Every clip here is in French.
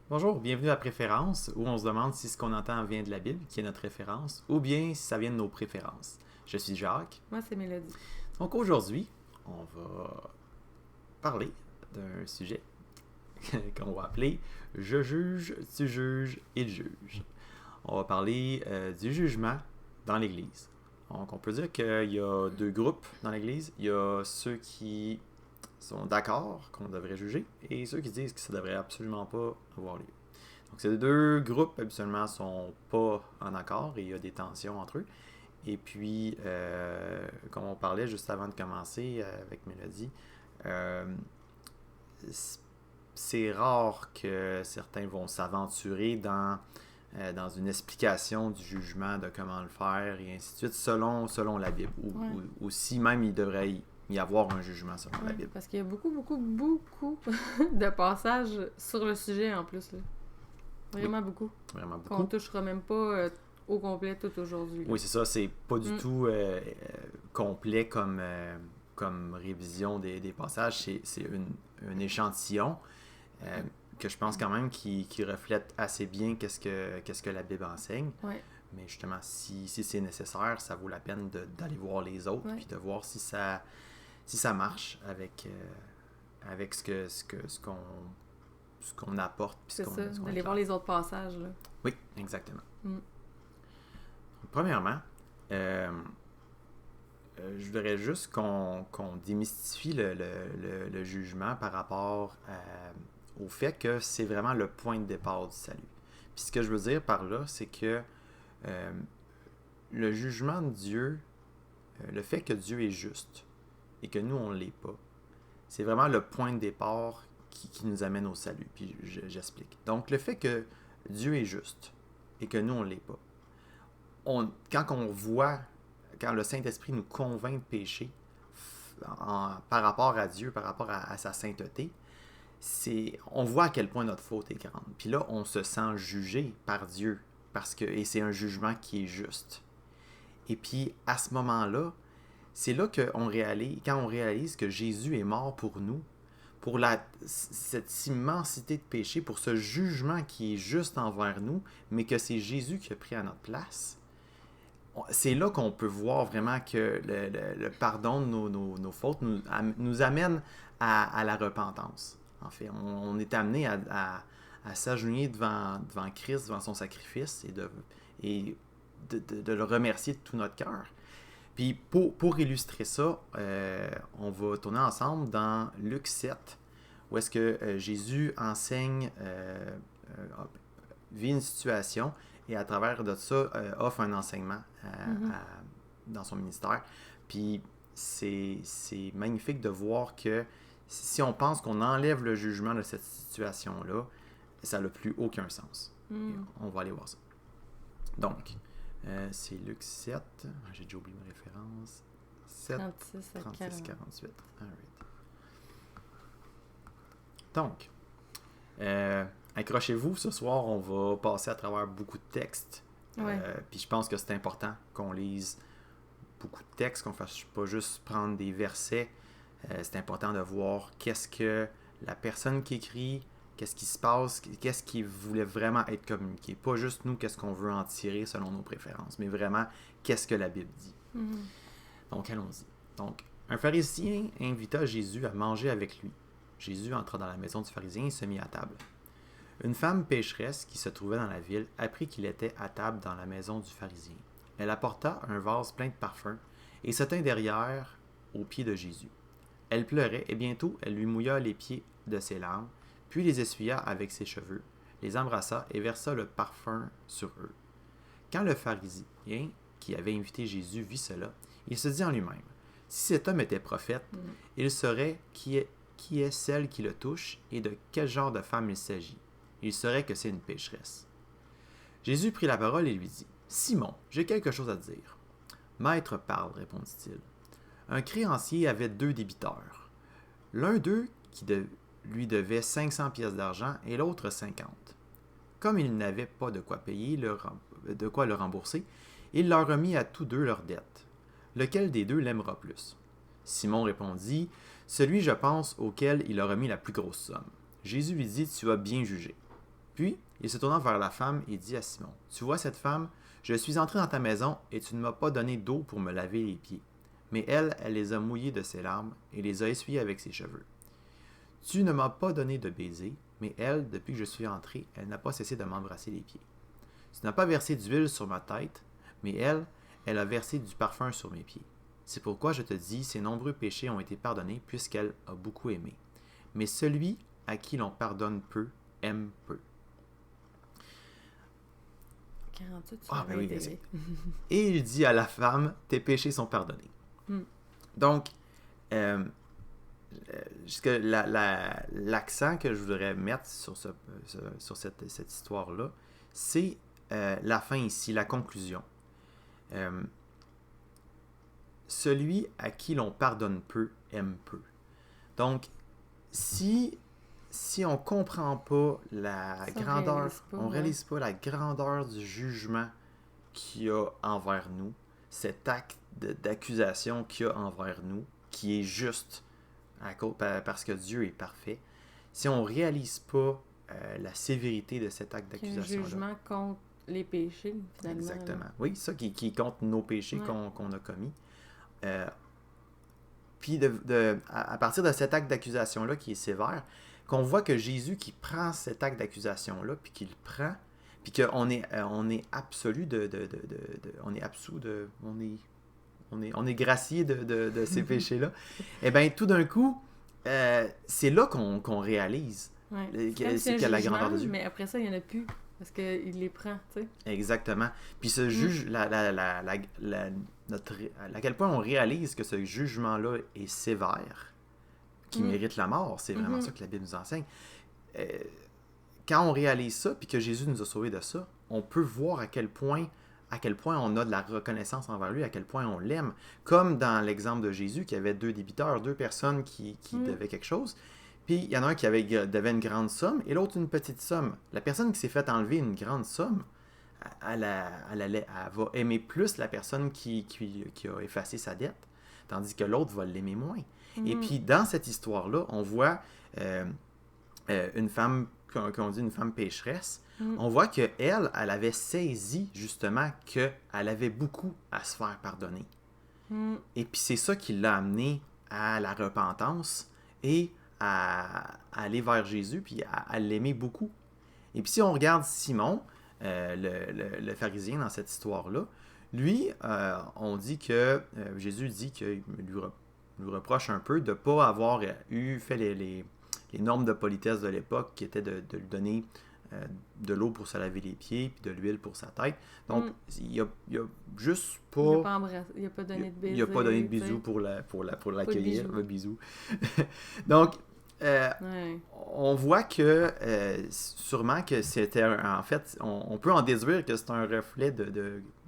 Bonjour, bienvenue à Préférence, où on se demande si ce qu'on entend vient de la Bible, qui est notre référence, ou bien si ça vient de nos préférences. Je suis Jacques. Moi, c'est Mélodie. Donc aujourd'hui, on va parler d'un sujet qu'on va appeler Je juge, tu juges, il juge. On va parler du jugement dans l'Église. Donc on peut dire qu'il y a deux groupes dans l'Église. Il y a ceux qui sont d'accord qu'on devrait juger et ceux qui disent que ça devrait absolument pas avoir lieu. Donc ces deux groupes habituellement sont pas en accord et il y a des tensions entre eux. Et puis, comme on parlait juste avant de commencer avec Mélodie, euh, c'est rare que certains vont s'aventurer dans une explication du jugement de comment le faire et ainsi de suite selon la Bible. Ouais. Ou si même il devrait y avoir un jugement selon la Bible. Parce qu'il y a beaucoup de passages sur le sujet en plus. Là. Vraiment beaucoup. Vraiment Qu'on beaucoup. touchera même pas au complet tout aujourd'hui. Là. Oui, c'est ça. C'est pas du tout complet comme révision des passages. C'est un échantillon que je pense quand même qui reflète assez bien qu'est-ce que la Bible enseigne. Ouais. Mais justement, si c'est nécessaire, ça vaut la peine d'aller voir les autres puis de voir si ça marche avec ce qu'on apporte. Puis C'est ça, ce qu'on d'aller voir les autres passages. Là. Oui, exactement. Mm. Premièrement, je voudrais juste qu'on démystifie le jugement par rapport au fait que c'est vraiment le point de départ du salut. Puis ce que je veux dire par là, c'est que euh, le jugement de Dieu, le fait que Dieu est juste et que nous, on ne l'est pas, c'est vraiment le point de départ qui nous amène au salut. Puis j'explique. Donc, le fait que Dieu est juste et que nous, on ne l'est pas, quand le Saint-Esprit nous convainc de pécher par rapport à Dieu, par rapport à sa sainteté, on voit à quel point notre faute est grande. Puis là, on se sent jugé par Dieu, et c'est un jugement qui est juste. Et puis, à ce moment-là, c'est là quand on réalise que Jésus est mort pour nous, pour cette immensité de péché, pour ce jugement qui est juste envers nous, mais que c'est Jésus qui a pris à notre place. C'est là qu'on peut voir vraiment que le pardon de nos fautes nous amène à la repentance. En fait, on est amené à s'agenouiller devant Christ, devant son sacrifice et de le remercier de tout notre cœur. Puis pour illustrer ça, on va tourner ensemble dans Luc 7, où est-ce que Jésus enseigne, vit une situation et à travers de ça, offre un enseignement dans son ministère. Puis c'est magnifique de voir que si on pense qu'on enlève le jugement de cette situation-là, ça n'a plus aucun sens. On va aller voir ça. Donc, c'est Luc 7. J'ai déjà oublié ma référence. 7, 36, 48. Alright. Donc, accrochez-vous, ce soir, on va passer à travers beaucoup de textes. Ouais. Puis je pense que c'est important qu'on lise beaucoup de textes, qu'on ne fasse pas juste prendre des versets. C'est important de voir qu'est-ce que la personne qui écrit, qu'est-ce qui se passe, qu'est-ce qui voulait vraiment être communiqué. Pas juste nous, qu'est-ce qu'on veut en tirer selon nos préférences, mais vraiment, qu'est-ce que la Bible dit. Donc, allons-y. Donc, un pharisien invita Jésus à manger avec lui. Jésus entra dans la maison du pharisien et se mit à table. Une femme pécheresse qui se trouvait dans la ville apprit qu'il était à table dans la maison du pharisien. Elle apporta un vase plein de parfums et se tint derrière aux pieds de Jésus. Elle pleurait et bientôt elle lui mouilla les pieds de ses larmes, puis les essuya avec ses cheveux, les embrassa et versa le parfum sur eux. Quand le pharisien qui avait invité Jésus vit cela, il se dit en lui-même, si cet homme était prophète, il saurait qui est celle qui le touche et de quel genre de femme il s'agit. Il saurait que c'est une pécheresse. Jésus prit la parole et lui dit, Simon, j'ai quelque chose à te dire. Maître, parle, répondit-il. Un créancier avait 2 débiteurs. L'un d'eux lui devait 500 pièces d'argent et l'autre 50. Comme il n'avait pas de quoi le rembourser, il leur remit à tous deux leurs dettes. Lequel des deux l'aimera plus? Simon répondit, celui, je pense, auquel il a remis la plus grosse somme. Jésus lui dit, tu as bien jugé. Puis, il se tournant vers la femme et dit à Simon, « Tu vois cette femme? Je suis entré dans ta maison et tu ne m'as pas donné d'eau pour me laver les pieds. Mais elle les a mouillés de ses larmes et les a essuyés avec ses cheveux. Tu ne m'as pas donné de baiser, mais elle, depuis que je suis entré, elle n'a pas cessé de m'embrasser les pieds. Tu n'as pas versé d'huile sur ma tête, mais elle a versé du parfum sur mes pieds. C'est pourquoi je te dis, ses nombreux péchés ont été pardonnés puisqu'elle a beaucoup aimé. Mais celui à qui l'on pardonne peu, aime peu. » 48, tu Ah, ben oui, l'avais bien sûr. aidé. Et il dit à la femme, tes péchés sont pardonnés. Mm. Donc, l'accent que je voudrais mettre sur cette histoire-là, c'est la fin ici, la conclusion. Celui à qui l'on pardonne peu, aime peu. Donc, si on ne comprend pas la grandeur, on réalise pas la grandeur du jugement qu'il y a envers nous, cet acte d'accusation qu'il y a envers nous, qui est juste parce que Dieu est parfait, si on ne réalise pas la sévérité de cet acte d'accusation-là. Un jugement contre les péchés, finalement. Exactement. Là. Oui, ça qui est contre nos péchés qu'on a commis. Puis à partir de cet acte d'accusation-là qui est sévère, qu'on voit que Jésus qui prend cet acte d'accusation-là, puis qu'il le prend, puis qu'on est absolu on est absous on est gracié de ces péchés-là, et bien tout d'un coup, c'est là qu'on réalise c'est la grandeur de Dieu. Mais après ça, il n'y en a plus, parce qu'il les prend, tu sais. Exactement. Puis ce juge, à quel point on réalise que ce jugement-là est sévère, qui mérite la mort, c'est vraiment ça que la Bible nous enseigne. Quand on réalise ça, puis que Jésus nous a sauvés de ça, on peut voir à quel point on a de la reconnaissance envers lui, à quel point on l'aime. Comme dans l'exemple de Jésus, qui avait 2 débiteurs, 2 personnes qui devaient quelque chose. Puis il y en a un qui devait une grande somme et l'autre une petite somme. La personne qui s'est fait enlever une grande somme, elle va aimer plus la personne qui a effacé sa dette, tandis que l'autre va l'aimer moins. Et puis dans cette histoire-là, on voit une femme, qu'on dit une femme pécheresse, on voit qu'elle avait saisi justement qu'elle avait beaucoup à se faire pardonner. Et puis c'est ça qui l'a amené à la repentance et à aller vers Jésus, puis à l'aimer beaucoup. Et puis si on regarde Simon, le pharisien dans cette histoire-là, lui, on dit que Jésus dit qu'il lui reproche un peu de ne pas avoir fait les normes de politesse de l'époque, qui étaient de lui donner de l'eau pour se laver les pieds, puis de l'huile pour sa tête. Donc, il a juste pas... Il n'a pas embrassé, il n'a pas donné de bisous. Il n'a pas donné de bisous pour l'accueillir, le bisou. Donc, on voit que sûrement que c'était en fait, on peut en déduire que c'est un reflet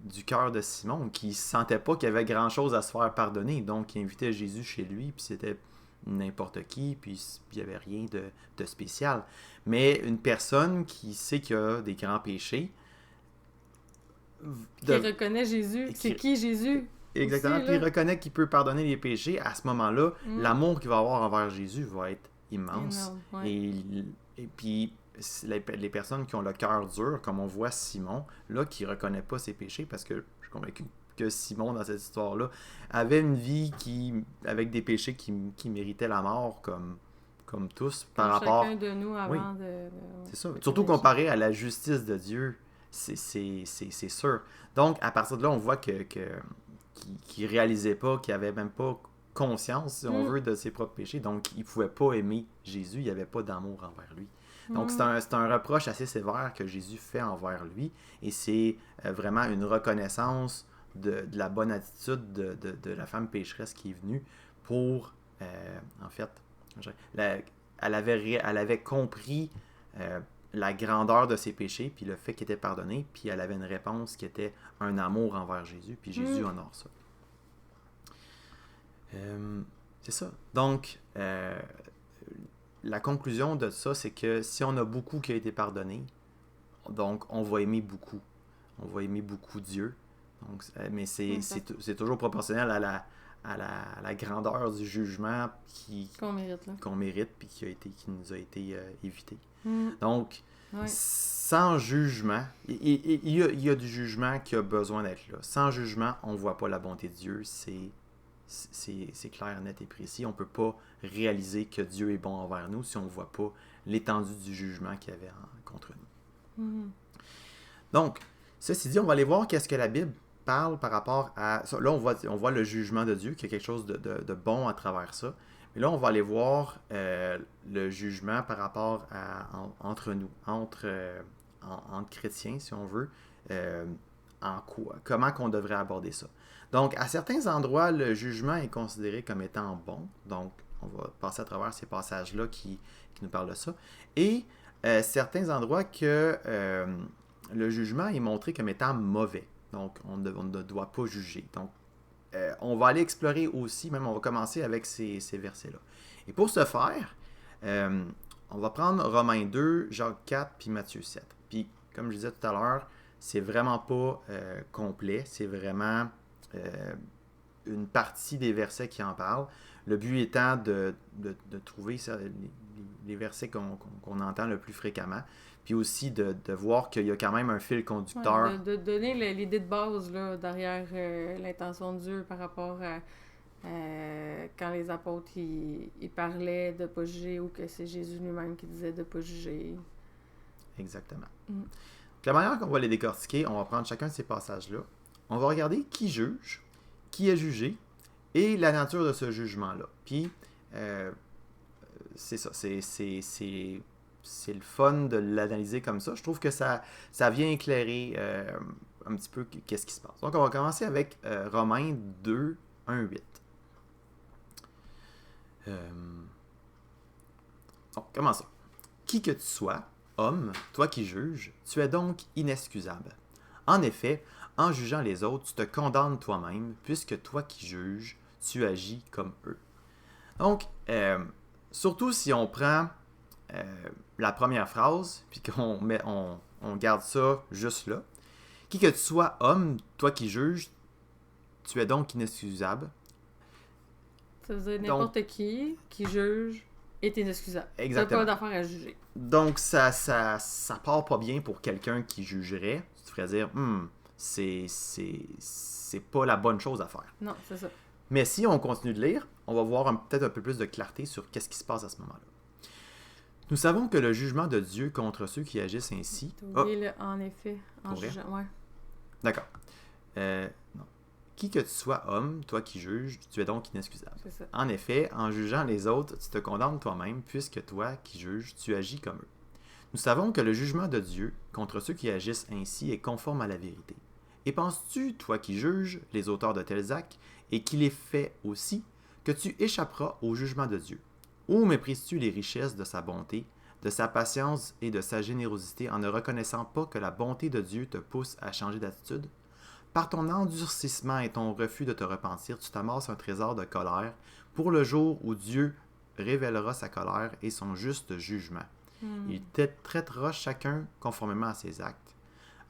du cœur de Simon, qui ne sentait pas qu'il y avait grand chose à se faire pardonner, donc il invitait Jésus chez lui, puis c'était n'importe qui, puis il n'y avait rien de spécial. Mais une personne qui sait qu'il y a des grands péchés, qui reconnaît Jésus, c'est qui Jésus? Exactement, aussi, puis il reconnaît qu'il peut pardonner les péchés, à ce moment-là, l'amour qu'il va avoir envers Jésus va être immense. Énorme, Et puis, les personnes qui ont le cœur dur, comme on voit Simon, là, qui ne reconnaît pas ses péchés, parce que je suis convaincu que Simon, dans cette histoire-là, avait une vie avec des péchés qui méritaient la mort, comme tous, par rapport... Chacun de nous avant c'est ça. Surtout comparé à la justice de Dieu, c'est sûr. Donc, à partir de là, on voit qu'il ne réalisait pas, qu'il n'avait même pas conscience, si on veut, de ses propres péchés. Donc, il ne pouvait pas aimer Jésus, il n'y avait pas d'amour envers lui. Donc, c'est un reproche assez sévère que Jésus fait envers lui, et c'est vraiment une reconnaissance de la bonne attitude de la femme pécheresse qui est venue pour, en fait, elle avait compris la grandeur de ses péchés, puis le fait qu'il était pardonné, puis elle avait une réponse qui était un amour envers Jésus, puis Jésus honore ça. C'est ça. Donc, la conclusion de ça, c'est que si on a beaucoup qui a été pardonné, donc on va aimer beaucoup. On va aimer beaucoup Dieu. Donc, mais c'est toujours proportionnel à la grandeur du jugement qu'on mérite, puis qui nous a été évité. Donc, Ouais. Sans jugement, il y a du jugement qui a besoin d'être là. Sans jugement, on ne voit pas la bonté de Dieu. C'est clair, net et précis. On ne peut pas réaliser que Dieu est bon envers nous si on ne voit pas l'étendue du jugement qu'il y avait contre nous. Mhm. Donc, ceci dit, on va aller voir qu'est-ce que la Bible parle par rapport à... Là, on voit le jugement de Dieu, qu'il y a quelque chose de bon à travers ça. Mais là, on va aller voir le jugement par rapport à entre nous, entre chrétiens, si on veut, comment qu'on devrait aborder ça. Donc, à certains endroits, le jugement est considéré comme étant bon. Donc, on va passer à travers ces passages-là qui nous parlent de ça. Et certains endroits que le jugement est montré comme étant mauvais. Donc, on ne doit pas juger. Donc, on va aller explorer aussi, même on va commencer avec ces versets-là. Et pour ce faire, on va prendre Romains 2, Jacques 4, puis Matthieu 7. Puis, comme je disais tout à l'heure, c'est vraiment pas complet, c'est vraiment une partie des versets qui en parlent. Le but étant de trouver ça, les versets qu'on entend le plus fréquemment, puis aussi de voir qu'il y a quand même un fil conducteur. Ouais, de donner l'idée de base là, derrière l'intention de Dieu par rapport à quand les apôtres ils parlaient de ne pas juger ou que c'est Jésus lui-même qui disait de ne pas juger. Exactement. Mm. La manière qu'on va les décortiquer, on va prendre chacun de ces passages-là. On va regarder qui juge, qui est jugé, et la nature de ce jugement-là. Puis, c'est ça, c'est le fun de l'analyser comme ça. Je trouve que ça vient éclairer un petit peu qu'est-ce qui se passe. Donc, on va commencer avec Romains 2, 1, 8. Donc, commençons. Qui que tu sois, homme, toi qui juges, tu es donc inexcusable. En effet, en jugeant les autres, tu te condamnes toi-même, puisque toi qui juges, tu agis comme eux. Donc, surtout si on prend la première phrase, puis on garde ça juste là. Qui que tu sois, homme, toi qui juges, tu es donc inexcusable. Ça veut dire n'importe qui juge est inexcusable. Exactement. T'as pas d'affaire à juger. Donc, ça part pas bien pour quelqu'un qui jugerait. Tu te ferais dire, c'est pas la bonne chose à faire. Non, c'est ça. Mais si on continue de lire, on va voir peut-être un peu plus de clarté sur qu'est-ce qui se passe à ce moment-là. Nous savons que le jugement de Dieu contre ceux qui agissent ainsi... en effet, en jugeant, ouais. D'accord. Non. Qui que tu sois homme, toi qui juges, tu es donc inexcusable. C'est ça. En effet, en jugeant les autres, tu te condamnes toi-même, puisque toi qui juges, tu agis comme eux. Nous savons que le jugement de Dieu contre ceux qui agissent ainsi est conforme à la vérité. Et penses-tu, toi qui juges les auteurs de tels actes, et qui les fait aussi, que tu échapperas au jugement de Dieu? Ou méprises-tu les richesses de sa bonté, de sa patience et de sa générosité en ne reconnaissant pas que la bonté de Dieu te pousse à changer d'attitude? Par ton endurcissement et ton refus de te repentir, tu t'amasses un trésor de colère pour le jour où Dieu révélera sa colère et son juste jugement. Il traitera chacun conformément à ses actes.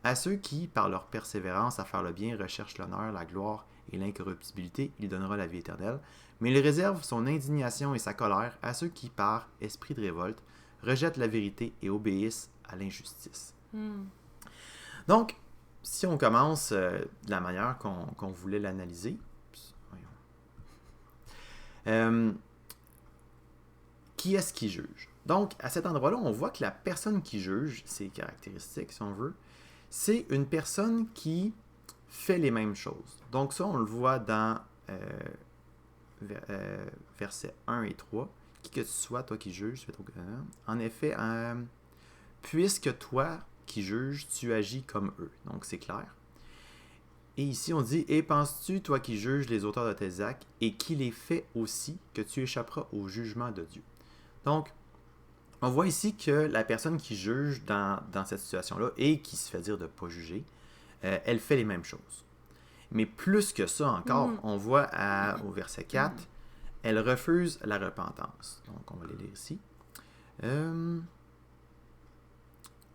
À ceux qui, par leur persévérance à faire le bien, recherchent l'honneur, la gloire et l'incorruptibilité, il donnera la vie éternelle. Mais il réserve son indignation et sa colère à ceux qui, par esprit de révolte, rejettent la vérité et obéissent à l'injustice. Donc, si on commence de la manière qu'on voulait l'analyser, qui est-ce qui juge? Donc, à cet endroit-là, on voit que la personne qui juge, ses caractéristiques, si on veut, c'est une personne qui fait les mêmes choses. Donc ça, on le voit dans versets 1 et 3. Qui que tu sois, toi qui juges, en effet, puisque toi qui juges, tu agis comme eux. Donc c'est clair. Et ici, on dit, et penses-tu, toi qui juges les auteurs de tes actes, et qui les fait aussi, que tu échapperas au jugement de Dieu? Donc, on voit ici que la personne qui juge dans cette situation-là et qui se fait dire de ne pas juger, elle fait les mêmes choses. Mais plus que ça encore, on voit au verset 4, elle refuse la repentance. Donc, on va les lire ici.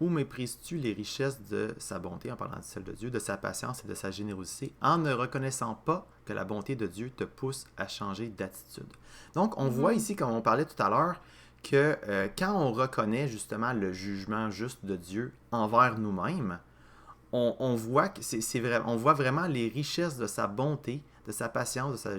Où méprises-tu les richesses de sa bonté, en parlant de celle de Dieu, de sa patience et de sa générosité, en ne reconnaissant pas que la bonté de Dieu te pousse à changer d'attitude? Donc, on voit ici, comme on parlait tout à l'heure, que quand on reconnaît justement le jugement juste de Dieu envers nous-mêmes, on voit que c'est vrai, on voit vraiment les richesses de sa bonté, de sa patience, de sa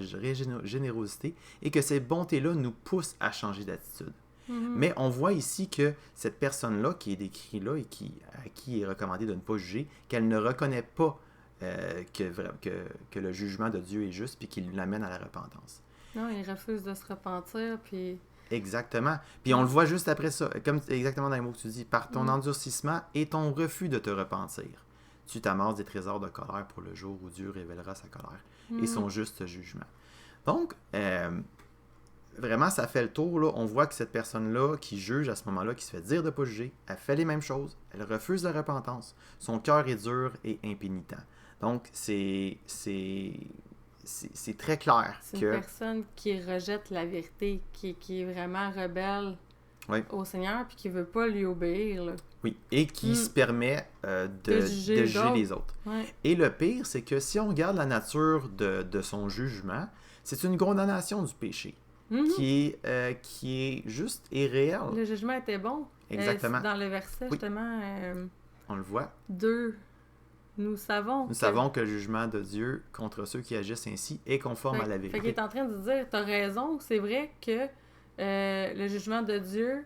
générosité, et que ces bontés-là nous poussent à changer d'attitude. Mais on voit ici que cette personne-là, qui est décrite là et à qui est recommandé de ne pas juger, qu'elle ne reconnaît pas que le jugement de Dieu est juste, puis qu'il l'amène à la repentance. Non, il refuse de se repentir, puis... Exactement. Puis on le voit juste après ça, comme exactement dans les mots que tu dis, par ton endurcissement et ton refus de te repentir, tu t'amasses des trésors de colère pour le jour où Dieu révélera sa colère et son juste jugement. Donc, vraiment, ça fait le tour. Là. On voit que cette personne-là qui juge à ce moment-là, qui se fait dire de ne pas juger, elle fait les mêmes choses. Elle refuse la repentance. Son cœur est dur et impénitent. Donc, c'est très clair c'est une personne qui rejette la vérité, qui est vraiment rebelle au Seigneur, puis qui ne veut pas lui obéir. Là. Oui, et qui se permet de juger les autres. Ouais. Et le pire, c'est que si on regarde la nature de son jugement, c'est une condamnation du péché. Qui est juste et réel. Le jugement était bon. Exactement. Dans le verset, justement, on le voit. 2, nous savons que le jugement de Dieu contre ceux qui agissent ainsi est conforme à la vérité. Fait qu'il est en train de dire, t'as raison, c'est vrai que le jugement de Dieu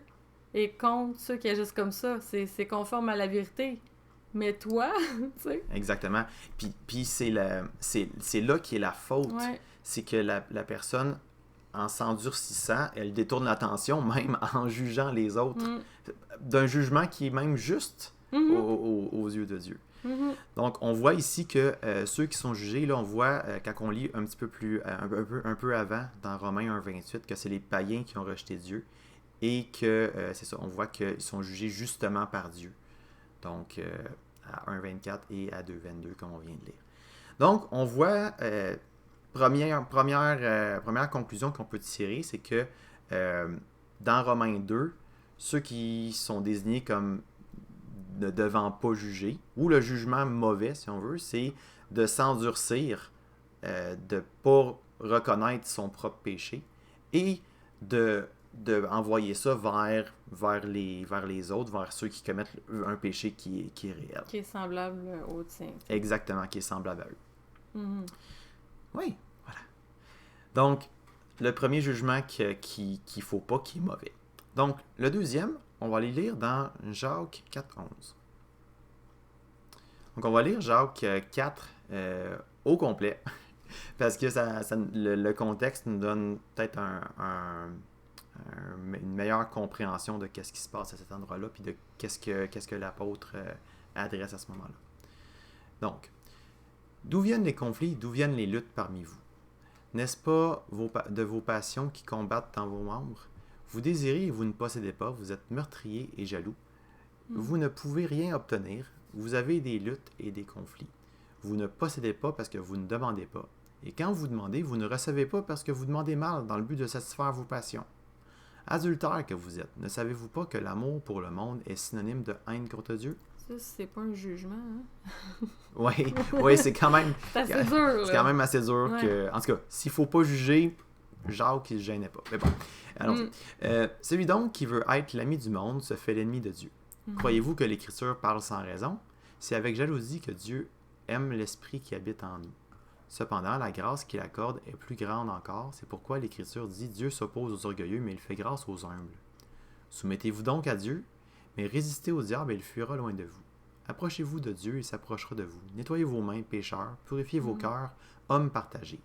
est contre ceux qui agissent comme ça. C'est conforme à la vérité. Mais toi, tu sais... Exactement. Puis c'est là qui est la faute. Ouais. C'est que la personne... en s'endurcissant, elle détourne l'attention, même en jugeant les autres, d'un jugement qui est même juste aux yeux de Dieu. Donc, on voit ici que ceux qui sont jugés, là, on voit, quand on lit un petit peu plus, un peu avant, dans Romains 1,28, que c'est les païens qui ont rejeté Dieu, et que, c'est ça, on voit qu'ils sont jugés justement par Dieu. Donc, à 1,24 et à 2,22, comme on vient de lire. Donc, on voit... Première conclusion qu'on peut tirer, c'est que dans Romains 2, ceux qui sont désignés comme ne devant pas juger, ou le jugement mauvais, si on veut, c'est de s'endurcir, de ne pas reconnaître son propre péché et de envoyer ça vers les autres, vers ceux qui commettent un péché qui est réel. Qui est semblable au tien. Exactement, qui est semblable à eux. Oui, voilà. Donc, le premier jugement qu'il ne faut pas, qui est mauvais. Donc, le deuxième, on va aller lire dans Jacques 4,11. Donc, on va lire Jacques 4 au complet, parce que le contexte nous donne peut-être une meilleure compréhension de qu'est-ce qui se passe à cet endroit-là, puis de qu'est-ce que l'apôtre adresse à ce moment-là. Donc, d'où viennent les conflits, d'où viennent les luttes parmi vous? N'est-ce pas de vos passions qui combattent dans vos membres? Vous désirez et vous ne possédez pas, vous êtes meurtrier et jaloux. Vous ne pouvez rien obtenir, vous avez des luttes et des conflits. Vous ne possédez pas parce que vous ne demandez pas. Et quand vous demandez, vous ne recevez pas parce que vous demandez mal dans le but de satisfaire vos passions. Adultères que vous êtes, ne savez-vous pas que l'amour pour le monde est synonyme de haine contre Dieu? Ça, c'est pas un jugement, hein? Oui, c'est quand même... c'est assez dur, là. C'est quand même assez dur que... En tout cas, s'il faut pas juger, Jacques, il ne se gênait pas. Mais bon, allons-y. Celui donc qui veut être l'ami du monde se fait l'ennemi de Dieu. Croyez-vous que l'Écriture parle sans raison? C'est avec jalousie que Dieu aime l'Esprit qui habite en nous. Cependant, la grâce qu'il accorde est plus grande encore. C'est pourquoi l'Écriture dit « Dieu s'oppose aux orgueilleux, mais il fait grâce aux humbles. » Soumettez-vous donc à Dieu, mais résistez au diable et il fuira loin de vous. Approchez-vous de Dieu, il s'approchera de vous. Nettoyez vos mains, pécheurs, purifiez vos cœurs, hommes partagés.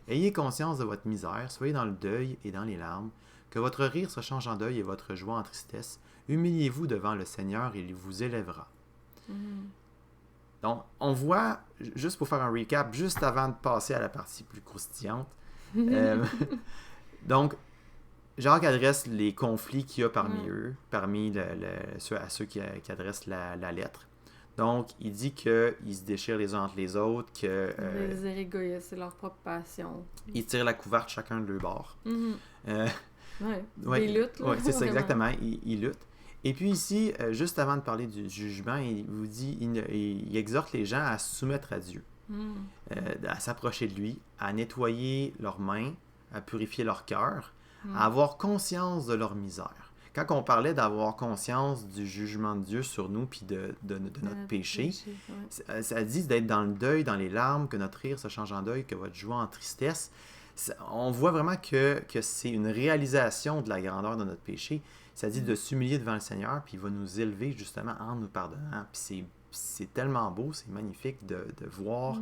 Ayez conscience de votre misère, soyez dans le deuil et dans les larmes, que votre rire se change en deuil et votre joie en tristesse. Humiliez-vous devant le Seigneur et il vous élèvera. Donc, on voit, juste pour faire un recap, juste avant de passer à la partie plus croustillante, donc, Jacques adresse les conflits qu'il y a parmi eux, parmi ceux qui adressent la lettre. Donc, il dit qu'ils se déchirent les uns entre les autres, que... les désirs égoïstes, c'est leur propre passion. Ils tirent la couverte chacun de leur bord. Des luttes, là. Oui, c'est ça, exactement. Ils luttent. Et puis ici, juste avant de parler du jugement, il vous dit, il exhorte les gens à se soumettre à Dieu, à s'approcher de lui, à nettoyer leurs mains, à purifier leur cœur, à avoir conscience de leur misère. quand on parlait d'avoir conscience du jugement de Dieu sur nous puis de notre péché, ça dit d'être dans le deuil, dans les larmes, que notre rire se change en deuil, que votre joie en tristesse. On voit vraiment que c'est une réalisation de la grandeur de notre péché. Ça dit de s'humilier devant le Seigneur, puis il va nous élever justement en nous pardonnant. Puis c'est tellement beau, c'est magnifique de voir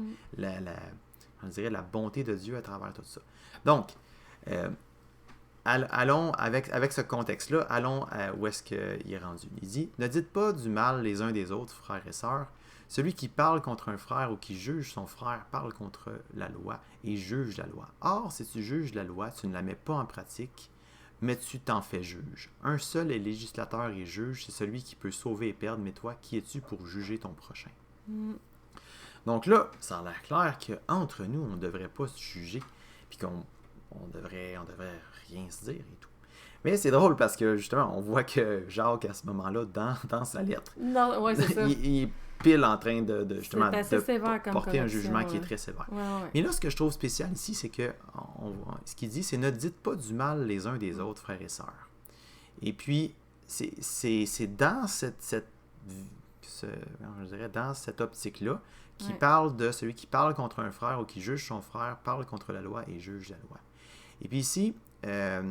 on dirait la bonté de Dieu à travers tout ça. Donc, allons, avec ce contexte-là, allons où est-ce qu'il est rendu. Il dit, « Ne dites pas du mal les uns des autres, frères et sœurs. Celui qui parle contre un frère ou qui juge son frère parle contre la loi et juge la loi. Or, si tu juges la loi, tu ne la mets pas en pratique, mais tu t'en fais juge. Un seul est législateur et juge, c'est celui qui peut sauver et perdre, mais toi, qui es-tu pour juger ton prochain? » Donc là, ça a l'air clair qu'entre nous, on ne devrait pas se juger, puis qu'on devrait rien se dire et tout. Mais c'est drôle parce que justement, on voit que Jacques, à ce moment-là, dans sa lettre, c'est ça. il est pile en train de justement porter un jugement qui est très sévère. Mais là, ce que je trouve spécial ici, c'est que ce qu'il dit, c'est « Ne dites pas du mal les uns des autres, frères et sœurs. » Et puis, c'est dans dans cette optique-là qui parle de celui qui parle contre un frère ou qui juge son frère, parle contre la loi et juge la loi. Et puis ici, je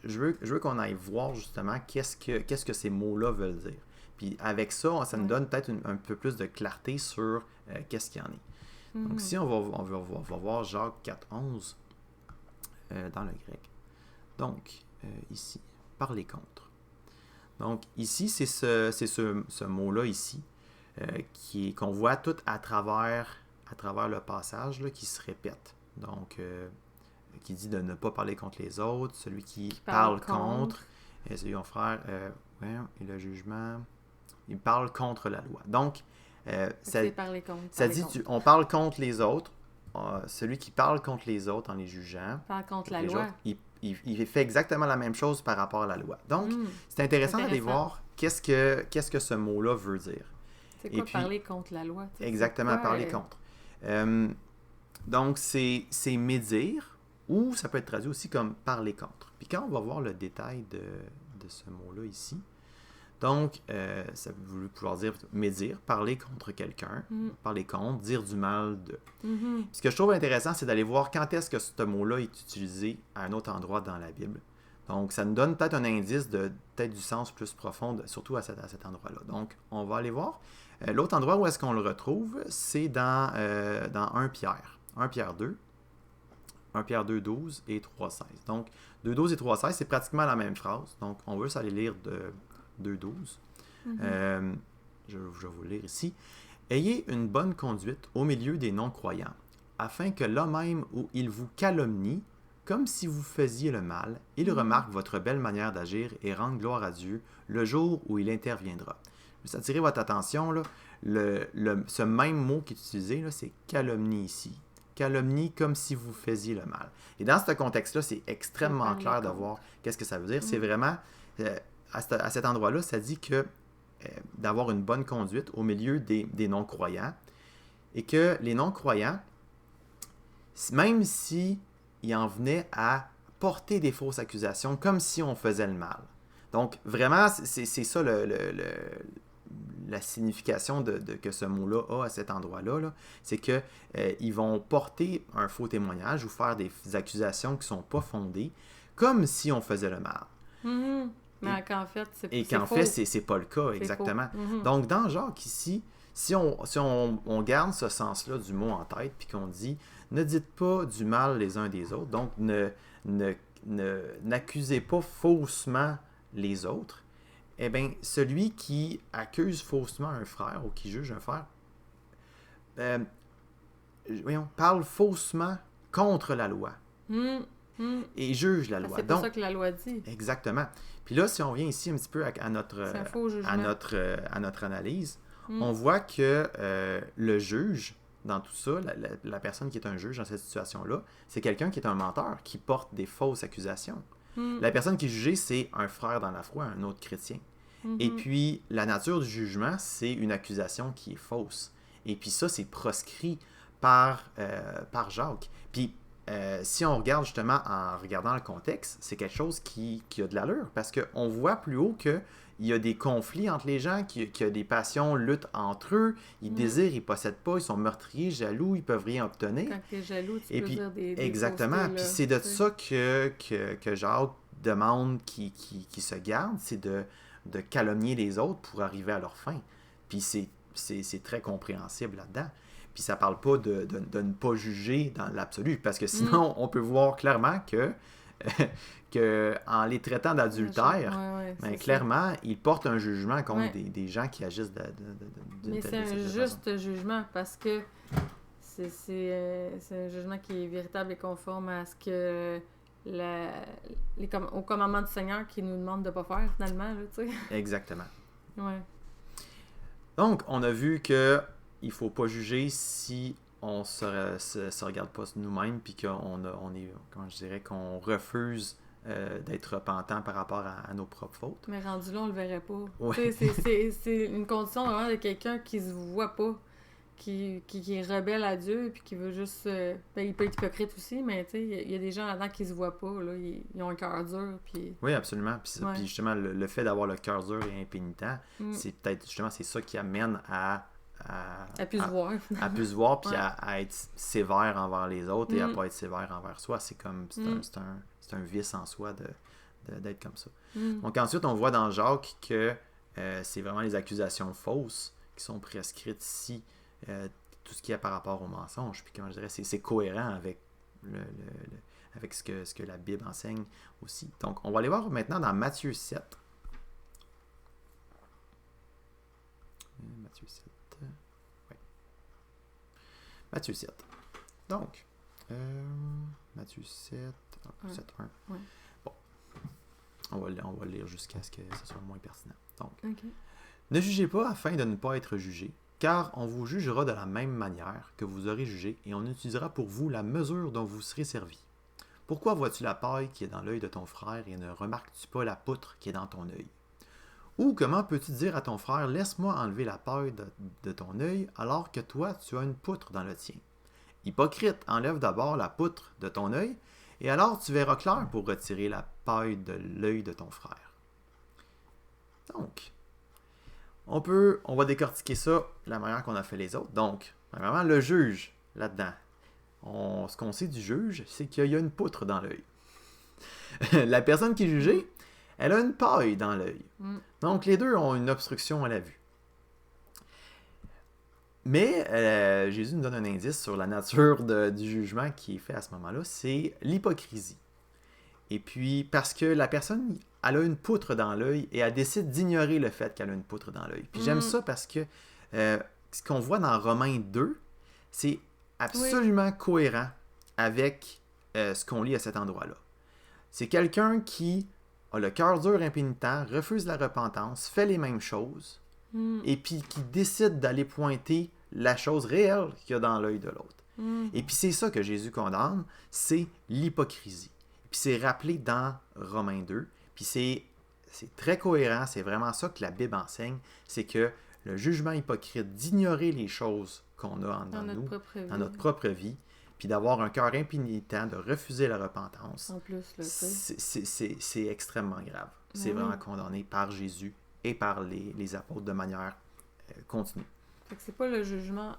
veux qu'on aille voir justement qu'est-ce que ces mots-là veulent dire. Puis avec ça, ça nous donne peut-être un peu plus de clarté sur qu'est-ce qu'il y en est. Donc ici, on va voir Jacques 4.11 dans le grec. Donc, ici, parler contre. Donc ici, c'est ce mot-là ici qu'on voit tout à travers le passage là, qui se répète. Donc, qui dit de ne pas parler contre les autres, celui qui parle contre, et celui mon frère, et le jugement, il parle contre la loi. Donc, ça dit, on parle contre les autres, celui qui parle contre les autres en les jugeant, parle contre la loi. Autres, il fait exactement la même chose par rapport à la loi. Donc, c'est intéressant d'aller voir qu'est-ce que ce mot-là veut dire. C'est quoi parler contre la loi? Exactement, parler contre. Donc, c'est médire, ou ça peut être traduit aussi comme parler contre. Puis quand on va voir le détail de ce mot-là ici, donc, ça veut pouvoir dire médire, parler contre quelqu'un, parler contre, dire du mal de. Ce que je trouve intéressant, c'est d'aller voir quand est-ce que ce mot-là est utilisé à un autre endroit dans la Bible. Donc, ça nous donne peut-être un indice de peut-être du sens plus profond, surtout à cet endroit-là. Donc, on va aller voir. L'autre endroit où est-ce qu'on le retrouve, c'est dans 1 Pierre. 1 Pierre 2. 1 Pierre 2, 12 et 3, 16. Donc, 2, 12 et 3, 16, c'est pratiquement la même phrase. Donc, on veut aller lire de 2, 12. Je vais vous lire ici. « Ayez une bonne conduite au milieu des non-croyants, afin que là même où ils vous calomnient, comme si vous faisiez le mal, ils remarquent votre belle manière d'agir et rendent gloire à Dieu le jour où il interviendra. » Je vais attirer votre attention, là, ce même mot qui est utilisé, là, c'est « calomnie » ici. Calomnie comme si vous faisiez le mal. Et dans ce contexte-là, c'est extrêmement clair de voir qu'est-ce que ça veut dire. C'est vraiment, à cet endroit-là, ça dit que d'avoir une bonne conduite au milieu des non-croyants et que les non-croyants, même s'ils en venaient à porter des fausses accusations comme si on faisait le mal. Donc, vraiment, c'est ça la signification que ce mot-là a à cet endroit-là, là, c'est qu'ils vont porter un faux témoignage ou faire des accusations qui ne sont pas fondées, comme si on faisait le mal. Mais qu'en fait, c'est pas le cas, exactement. Donc, dans Jacques, ici, si on garde ce sens-là du mot en tête, puis qu'on dit « Ne dites pas du mal les uns des autres », donc n'accusez pas faussement les autres, eh bien, celui qui accuse faussement un frère ou qui juge un frère, parle faussement contre la loi et juge la loi. C'est pas ça que la loi dit. Exactement. Puis là, si on vient ici un petit peu à notre analyse, on voit que le juge, dans tout ça, la personne qui est un juge dans cette situation-là, c'est quelqu'un qui est un menteur, qui porte des fausses accusations. La personne qui est jugée, c'est un frère dans la foi, un autre chrétien. Et puis, la nature du jugement, c'est une accusation qui est fausse. Et puis ça, c'est proscrit par Jacques. Puis, si on regarde justement en regardant le contexte, c'est quelque chose qui a de l'allure parce qu'on voit plus haut qu'il y a des conflits entre les gens, qu'il y a des passions, luttes entre eux, ils désirent, ils possèdent pas, ils sont meurtriers, jaloux, ils peuvent rien obtenir. Quand tu es jaloux, tu Et peux puis, dire des exactement, faussetés, puis là, c'est de tu sais. ça que Jacques demande qui se garde, c'est de calomnier les autres pour arriver à leur fin. Puis c'est très compréhensible là-dedans. Puis ça parle pas de ne pas juger dans l'absolu, parce que sinon, on peut voir clairement que en les traitant d'adultères, Ouais, ben, c'est clairement, ils portent un jugement contre Ouais. des gens qui agissent Mais c'est un cette façon. juste jugement parce que c'est un jugement qui est véritable et conforme à ce que au commandement du Seigneur qui nous demande de ne pas faire finalement, là, tu sais. Exactement. Ouais. Donc, on a vu que il faut pas juger si on se regarde pas nous-mêmes puis on est, comment je dirais, qu'on refuse d'être repentant par rapport à nos propres fautes. Mais rendu là, on le verrait pas. Ouais. Tu sais, c'est une condition vraiment de quelqu'un qui se voit pas, qui est rebelle à Dieu, puis qui veut juste... ben, il peut être hypocrite aussi, mais tu sais, il y a des gens là-dedans qui se voient pas, là, ils ont un cœur dur, puis... Oui, absolument. Puis, Ouais. puis justement, le fait d'avoir le cœur dur et impénitent, Mm. c'est peut-être justement c'est ça qui amène à plus se voir, finalement. à plus se voir puis Ouais. à être sévère envers les autres et à Mm. pas être sévère envers soi. C'est comme c'est un vice en soi d'être comme ça. Mm. Donc ensuite, on voit dans Jacques que c'est vraiment les accusations fausses qui sont prescrites ici, tout ce qui est par rapport au mensonge. Puis comment je dirais, c'est cohérent avec avec ce que la Bible enseigne aussi. Donc on va aller voir maintenant dans Matthieu 7. Matthieu 7. Oui. Matthieu 7. Donc, Matthieu 7, 7, 1. Ouais. Bon, on va lire jusqu'à ce que ce soit moins pertinent. Donc, OK. ne jugez pas afin de ne pas être jugé, car on vous jugera de la même manière que vous aurez jugé, et on utilisera pour vous la mesure dont vous serez servi. Pourquoi vois-tu la paille qui est dans l'œil de ton frère et ne remarques-tu pas la poutre qui est dans ton œil? Ou comment peux-tu dire à ton frère, laisse-moi enlever la paille de ton œil, alors que toi, tu as une poutre dans le tien? Hypocrite, enlève d'abord la poutre de ton œil, et alors tu verras clair pour retirer la paille de l'œil de ton frère. Donc, on va décortiquer ça de la manière qu'on a fait les autres. Donc, vraiment, le juge, là-dedans. Ce qu'on sait du juge, c'est qu'il y a une poutre dans l'œil. La personne qui est jugée, elle a une paille dans l'œil. Mm. Donc, les deux ont une obstruction à la vue. Mais Jésus nous donne un indice sur la nature du jugement qui est fait à ce moment-là, c'est l'hypocrisie. Et puis, parce que la personne, elle a une poutre dans l'œil et elle décide d'ignorer le fait qu'elle a une poutre dans l'œil. Puis j'aime ça parce que ce qu'on voit dans Romains 2, c'est absolument cohérent avec ce qu'on lit à cet endroit-là. C'est quelqu'un qui a le cœur dur impénitent, refuse la repentance, fait les mêmes choses, et puis qui décide d'aller pointer la chose réelle qu'il y a dans l'œil de l'autre. Et puis c'est ça que Jésus condamne, c'est l'hypocrisie. Puis c'est rappelé dans Romains 2, puis c'est très cohérent, c'est vraiment ça que la Bible enseigne, c'est que le jugement hypocrite d'ignorer les choses qu'on a dans nous, dans notre propre vie, puis d'avoir un cœur impénitent, de refuser la repentance, en plus, là, c'est extrêmement grave. C'est vraiment condamné par Jésus et par les apôtres de manière continue. Fait que c'est pas le jugement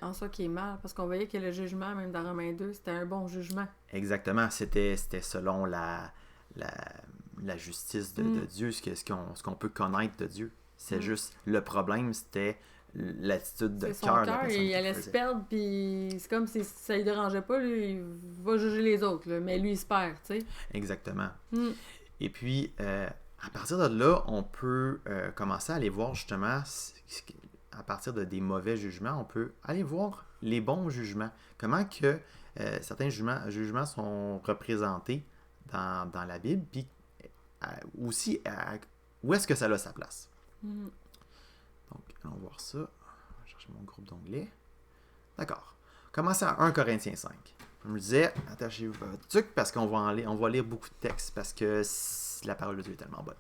en soi qui est mal, parce qu'on voyait que le jugement, même dans Romains 2, c'était un bon jugement. Exactement, c'était selon la justice de Dieu, ce qu'on peut connaître de Dieu. C'est juste, le problème, c'était l'attitude de cœur de la personne. Il allait se perdre, puis c'est comme si ça lui dérangeait pas, lui, il va juger les autres, là, mais lui, il se perd, tu sais. Exactement. Et puis, à partir de là, on peut commencer à aller voir justement, à partir des mauvais jugements, on peut aller voir les bons jugements. Comment que certains jugements sont représentés dans la Bible, puis aussi où est-ce que ça a sa place. Donc, allons voir ça. Je vais chercher mon groupe d'onglets. D'accord. Commençons à 1 Corinthiens 5. Je me disais, attachez-vous votre truc parce qu'on va lire beaucoup de textes parce que la parole de Dieu est tellement bonne.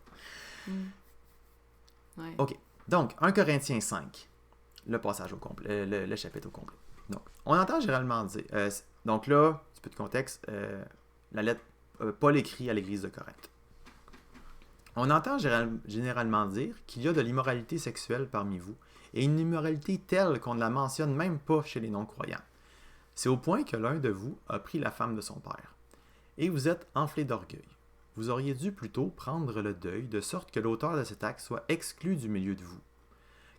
Ouais. OK. Donc, 1 Corinthiens 5. Le passage au complet, le chapitre au complet. Donc, on entend généralement dire... donc là, un petit peu de contexte, la lettre Paul écrit à l'église de Corinthe. On entend généralement dire qu'il y a de l'immoralité sexuelle parmi vous, et une immoralité telle qu'on ne la mentionne même pas chez les non-croyants. C'est au point que l'un de vous a pris la femme de son père. Et vous êtes enflé d'orgueil. Vous auriez dû plutôt prendre le deuil, de sorte que l'auteur de cet acte soit exclu du milieu de vous.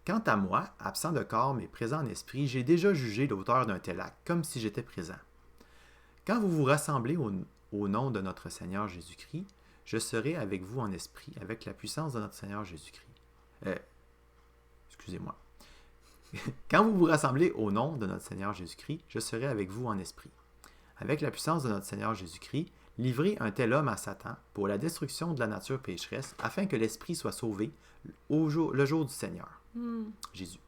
Quant à moi, absent de corps mais présent en esprit, j'ai déjà jugé l'auteur d'un tel acte, comme si j'étais présent. Quand vous vous rassemblez au nom de notre Seigneur Jésus-Christ, je serai avec vous en esprit, avec la puissance de notre Seigneur Jésus-Christ. Excusez-moi. Quand vous vous rassemblez au nom de notre Seigneur Jésus-Christ, je serai avec vous en esprit. Avec la puissance de notre Seigneur Jésus-Christ, livrez un tel homme à Satan pour la destruction de la nature pécheresse, afin que l'esprit soit sauvé le jour du Seigneur. Jésus.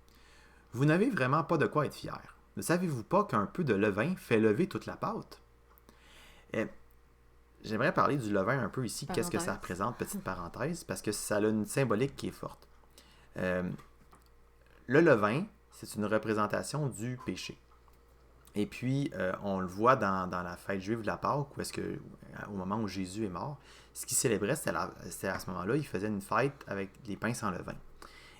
Vous n'avez vraiment pas de quoi être fier. Ne savez-vous pas qu'un peu de levain fait lever toute la pâte? J'aimerais parler du levain un peu ici. Qu'est-ce que ça représente, petite parenthèse, parce que ça a une symbolique qui est forte. Le levain, c'est une représentation du péché. Et puis, on le voit dans la fête juive de la Pâque, où est-ce que, au moment où Jésus est mort, ce qu'il célébrait, c'était à ce moment-là, il faisait une fête avec des pains sans levain.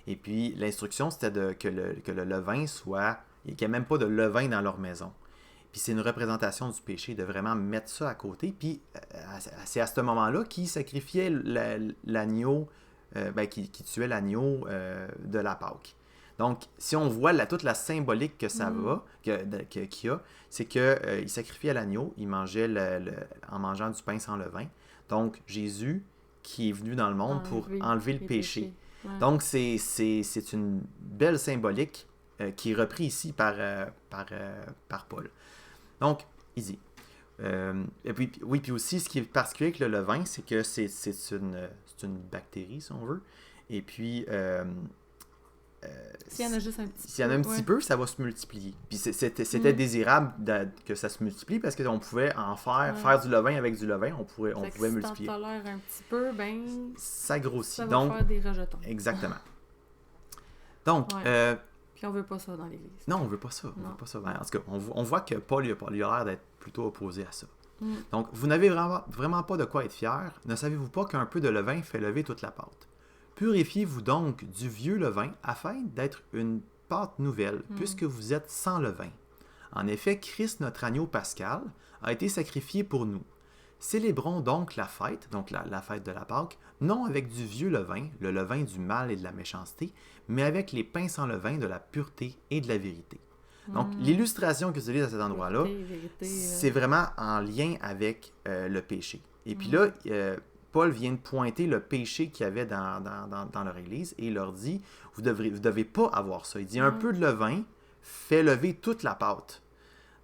Et puis, l'instruction, c'était que le levain soit... Il n'y ait même pas de levain dans leur maison. Puis c'est une représentation du péché, de vraiment mettre ça à côté. Puis c'est à ce moment-là qu'il sacrifiait l'agneau, qui tuait l'agneau de la Pâque. Donc, si on voit toute la symbolique que ça qu'il y a, c'est qu'il sacrifiait l'agneau, il mangeait en mangeant du pain sans levain. Donc, Jésus, qui est venu dans le monde pour enlever le péché. Ouais. Donc, c'est une belle symbolique qui est repris ici par Paul. Donc, il dit. Et puis, oui, puis aussi, ce qui est particulier avec le levain, c'est que c'est une bactérie, si on veut. Et puis, s'il y en a juste un petit peu. S'il y en a un petit peu, ça va se multiplier. Puis c'était désirable que ça se multiplie parce qu'on pouvait en faire du levain avec du levain, on pouvait multiplier. Si t'en tolères un petit peu, ben ça grossit. Ça va faire des rejetons. Exactement. Donc, puis on veut pas ça dans l'Église. Non, on veut pas ça. En tout cas, on voit que Paul il a l'air d'être plutôt opposé à ça. Donc, vous n'avez vraiment pas de quoi être fier. Ne savez-vous pas qu'un peu de levain fait lever toute la pâte? Purifiez-vous donc du vieux levain afin d'être une pâte nouvelle, puisque vous êtes sans levain. En effet, Christ, notre agneau pascal, a été sacrifié pour nous. Célébrons donc la fête, la fête de la Pâque, non avec du vieux levain, le levain du mal et de la méchanceté, mais avec les pains sans levain de la pureté et de la vérité. Donc, l'illustration que j'utilise à cet endroit-là, c'est vraiment en lien avec le péché. Et puis là, Paul vient de pointer le péché qu'il y avait dans leur Église et il leur dit, vous devez pas avoir ça. Il dit, un peu de levain fait lever toute la pâte.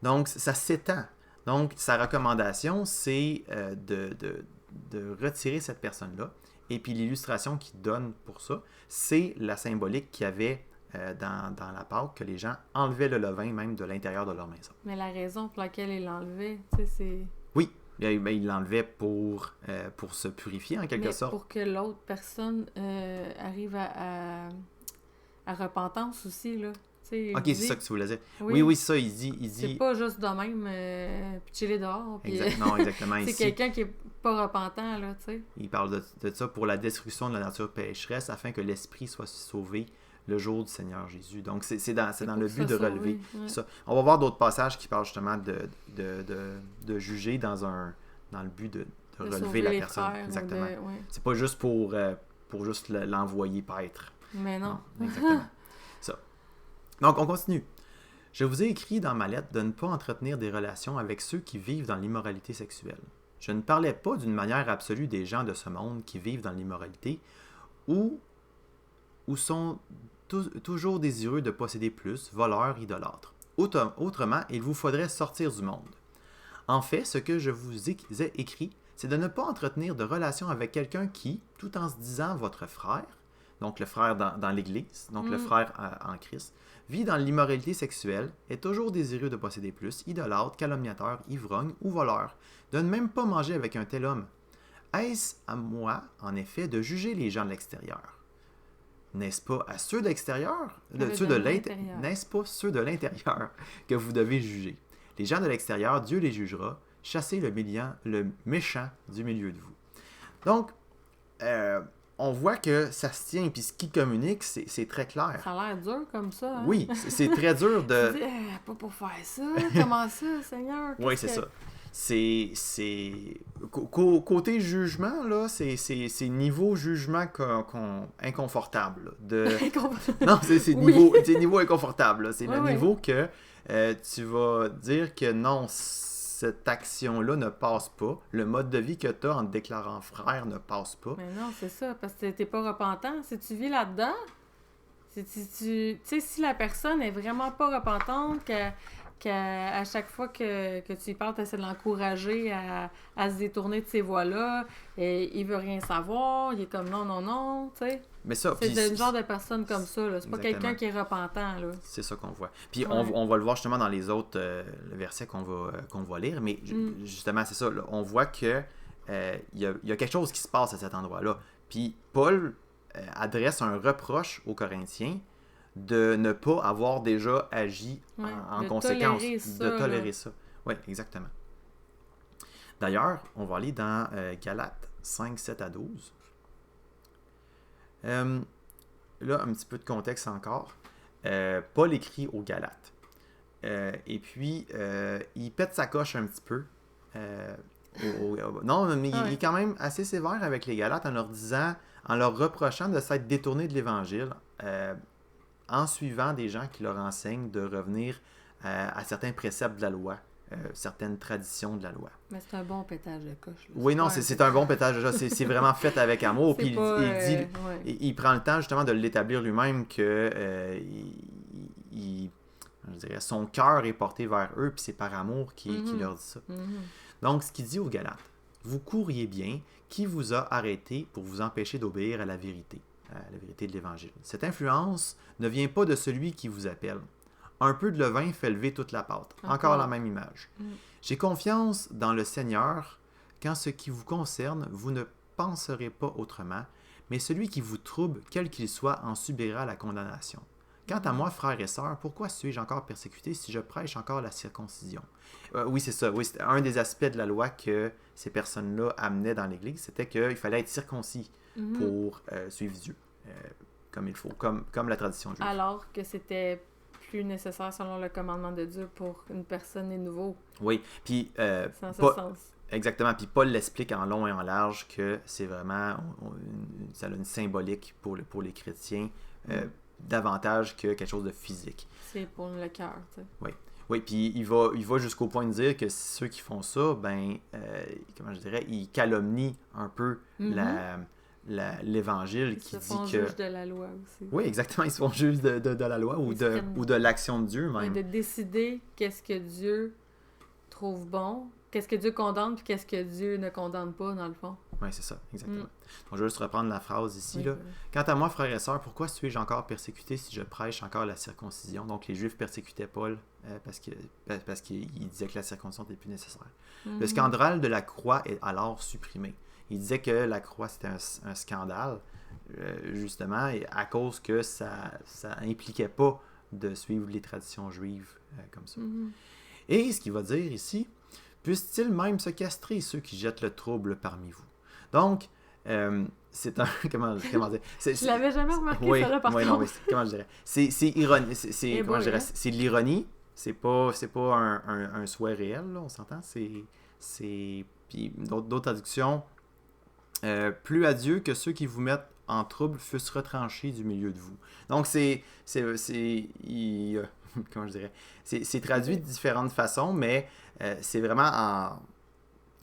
Donc, ça s'étend. Donc, sa recommandation, c'est de retirer cette personne-là. Et puis, l'illustration qu'il donne pour ça, c'est la symbolique qu'il y avait dans la Pâque, que les gens enlevaient le levain même de l'intérieur de leur maison. Mais la raison pour laquelle il l'enlevait, c'est... Oui, il l'enlevait pour se purifier, en quelque sorte. Pour que l'autre personne arrive à repentance aussi, là. Ok, c'est ça que tu voulais dire. Oui, ça, il dit... C'est pas juste de même chiller dehors. Non, exactement. C'est quelqu'un qui est pas repentant, là, tu sais. Il parle de ça pour la destruction de la nature pécheresse, afin que l'esprit soit sauvé le jour du Seigneur Jésus. Donc, c'est dans le but de relever ça. On va voir d'autres passages qui parlent justement de juger dans le but de relever la personne. Exactement. C'est pas juste pour juste l'envoyer paître. Mais non. Exactement. Ça. Donc, on continue. Je vous ai écrit dans ma lettre de ne pas entretenir des relations avec ceux qui vivent dans l'immoralité sexuelle. Je ne parlais pas d'une manière absolue des gens de ce monde qui vivent dans l'immoralité ou sont toujours désireux de posséder plus, voleurs, idolâtres. Autrement, il vous faudrait sortir du monde. En fait, ce que je vous ai écrit, c'est de ne pas entretenir de relations avec quelqu'un qui, tout en se disant votre frère, donc le frère dans l'Église, donc le frère en Christ, vit dans l'immoralité sexuelle, est toujours désireux de posséder plus, idolâtre, calomniateur, ivrogne ou voleur, de ne même pas manger avec un tel homme. Est-ce à moi, en effet, de juger les gens de l'extérieur? N'est-ce pas à ceux de l'extérieur, L'intérieur. n'est-ce pas ceux de l'intérieur que vous devez juger? Les gens de l'extérieur, Dieu les jugera. Chassez le méchant du milieu de vous. Donc, on voit que ça se tient, puis ce qui communique, c'est très clair. Ça a l'air dur comme ça. Hein? Oui, c'est très dur de... Tu dis, pas pour faire ça. Comment ça, Seigneur? Oui, c'est ça. Côté jugement, là, c'est niveau jugement inconfortable. Non, c'est niveau inconfortable. C'est le niveau que tu vas dire que non, cette action-là ne passe pas. Le mode de vie que tu as en te déclarant frère ne passe pas. Mais non, c'est ça, parce que t'es pas repentant. Si tu vis là-dedans, si la personne est vraiment pas repentante, qu'à chaque fois que tu y parles, tu essaies de l'encourager à se détourner de ces voies-là, et il veut rien savoir, il est comme non, tu sais. Mais ça, c'est le genre de personne comme ça, là. C'est pas quelqu'un qui est repentant, là. C'est ça qu'on voit. Puis on va le voir justement dans les autres versets qu'on va lire, mais justement, c'est ça. Là, on voit que il y a quelque chose qui se passe à cet endroit-là. Puis Paul adresse un reproche aux Corinthiens de ne pas avoir déjà agi en conséquence, de tolérer ça. Oui, exactement. D'ailleurs, on va aller dans Galates 5, 7 à 12. Là, un petit peu de contexte encore. Paul écrit aux Galates. Et puis, il pète sa coche un petit peu. Non, mais il est quand même assez sévère avec les Galates en leur reprochant de s'être détournés de l'Évangile, en suivant des gens qui leur enseignent de revenir à certains préceptes de la loi, certaines traditions de la loi. Mais c'est un bon pétage de coche. Là. Oui, non, c'est un bon pétage de coche. C'est vraiment fait avec amour. Puis il prend le temps justement de l'établir lui-même que je dirais, son cœur est porté vers eux, puis c'est par amour qu'il leur dit ça. Donc, ce qu'il dit aux Galates, vous courriez bien, qui vous a arrêté pour vous empêcher d'obéir à la vérité de l'Évangile. Cette influence ne vient pas de celui qui vous appelle. Un peu de levain fait lever toute la pâte. Encore la même image. J'ai confiance dans le Seigneur qu'en ce qui vous concerne, vous ne penserez pas autrement, mais celui qui vous trouble, quel qu'il soit, en subira la condamnation. Quant à moi, frères et sœurs, pourquoi suis-je encore persécuté si je prêche encore la circoncision? Oui, c'est ça. Oui, c'était un des aspects de la loi que ces personnes-là amenaient dans l'Église, c'était qu'il fallait être circoncis pour suivre Dieu comme il faut, comme la tradition juive. Alors que c'était plus nécessaire selon le commandement de Dieu pour une personne est nouveau. Oui, puis... c'est en ce sens. Exactement, puis Paul l'explique en long et en large que c'est vraiment... ça a une symbolique pour les chrétiens, davantage que quelque chose de physique. C'est pour le cœur, tu sais. Oui, puis il va jusqu'au point de dire que ceux qui font ça, comment je dirais, ils calomnient un peu l'Évangile qui dit que... Ils se font juges de la loi aussi. Oui, exactement, ils se font juges de la loi ou de l'action de Dieu même. De décider qu'est-ce que Dieu trouve bon, qu'est-ce que Dieu condamne, puis qu'est-ce que Dieu ne condamne pas, dans le fond. Oui, c'est ça, exactement. Donc, je vais juste reprendre la phrase ici. Oui, là. Quant à moi, frères et sœurs, pourquoi suis-je encore persécuté si je prêche encore la circoncision? Donc, les Juifs persécutaient Paul parce qu'il disait que la circoncision n'était plus nécessaire. Le scandale de la croix est alors supprimé. Il disait que la croix, c'était un scandale, justement, et à cause que ça impliquait pas de suivre les traditions juives comme ça. Et ce qu'il va dire ici, puissent-ils même se castrer ceux qui jettent le trouble parmi vous? Donc, c'est un... Comment dire? Je l'avais jamais remarqué, ça là, par contre. Non, mais comment je dirais? C'est ironie. C'est de l'ironie. C'est pas un souhait réel, là, on s'entend. Puis d'autres traductions... plus à Dieu que ceux qui vous mettent en trouble fussent retranchés du milieu de vous. Donc, comment je dirais? C'est traduit de différentes façons, mais c'est vraiment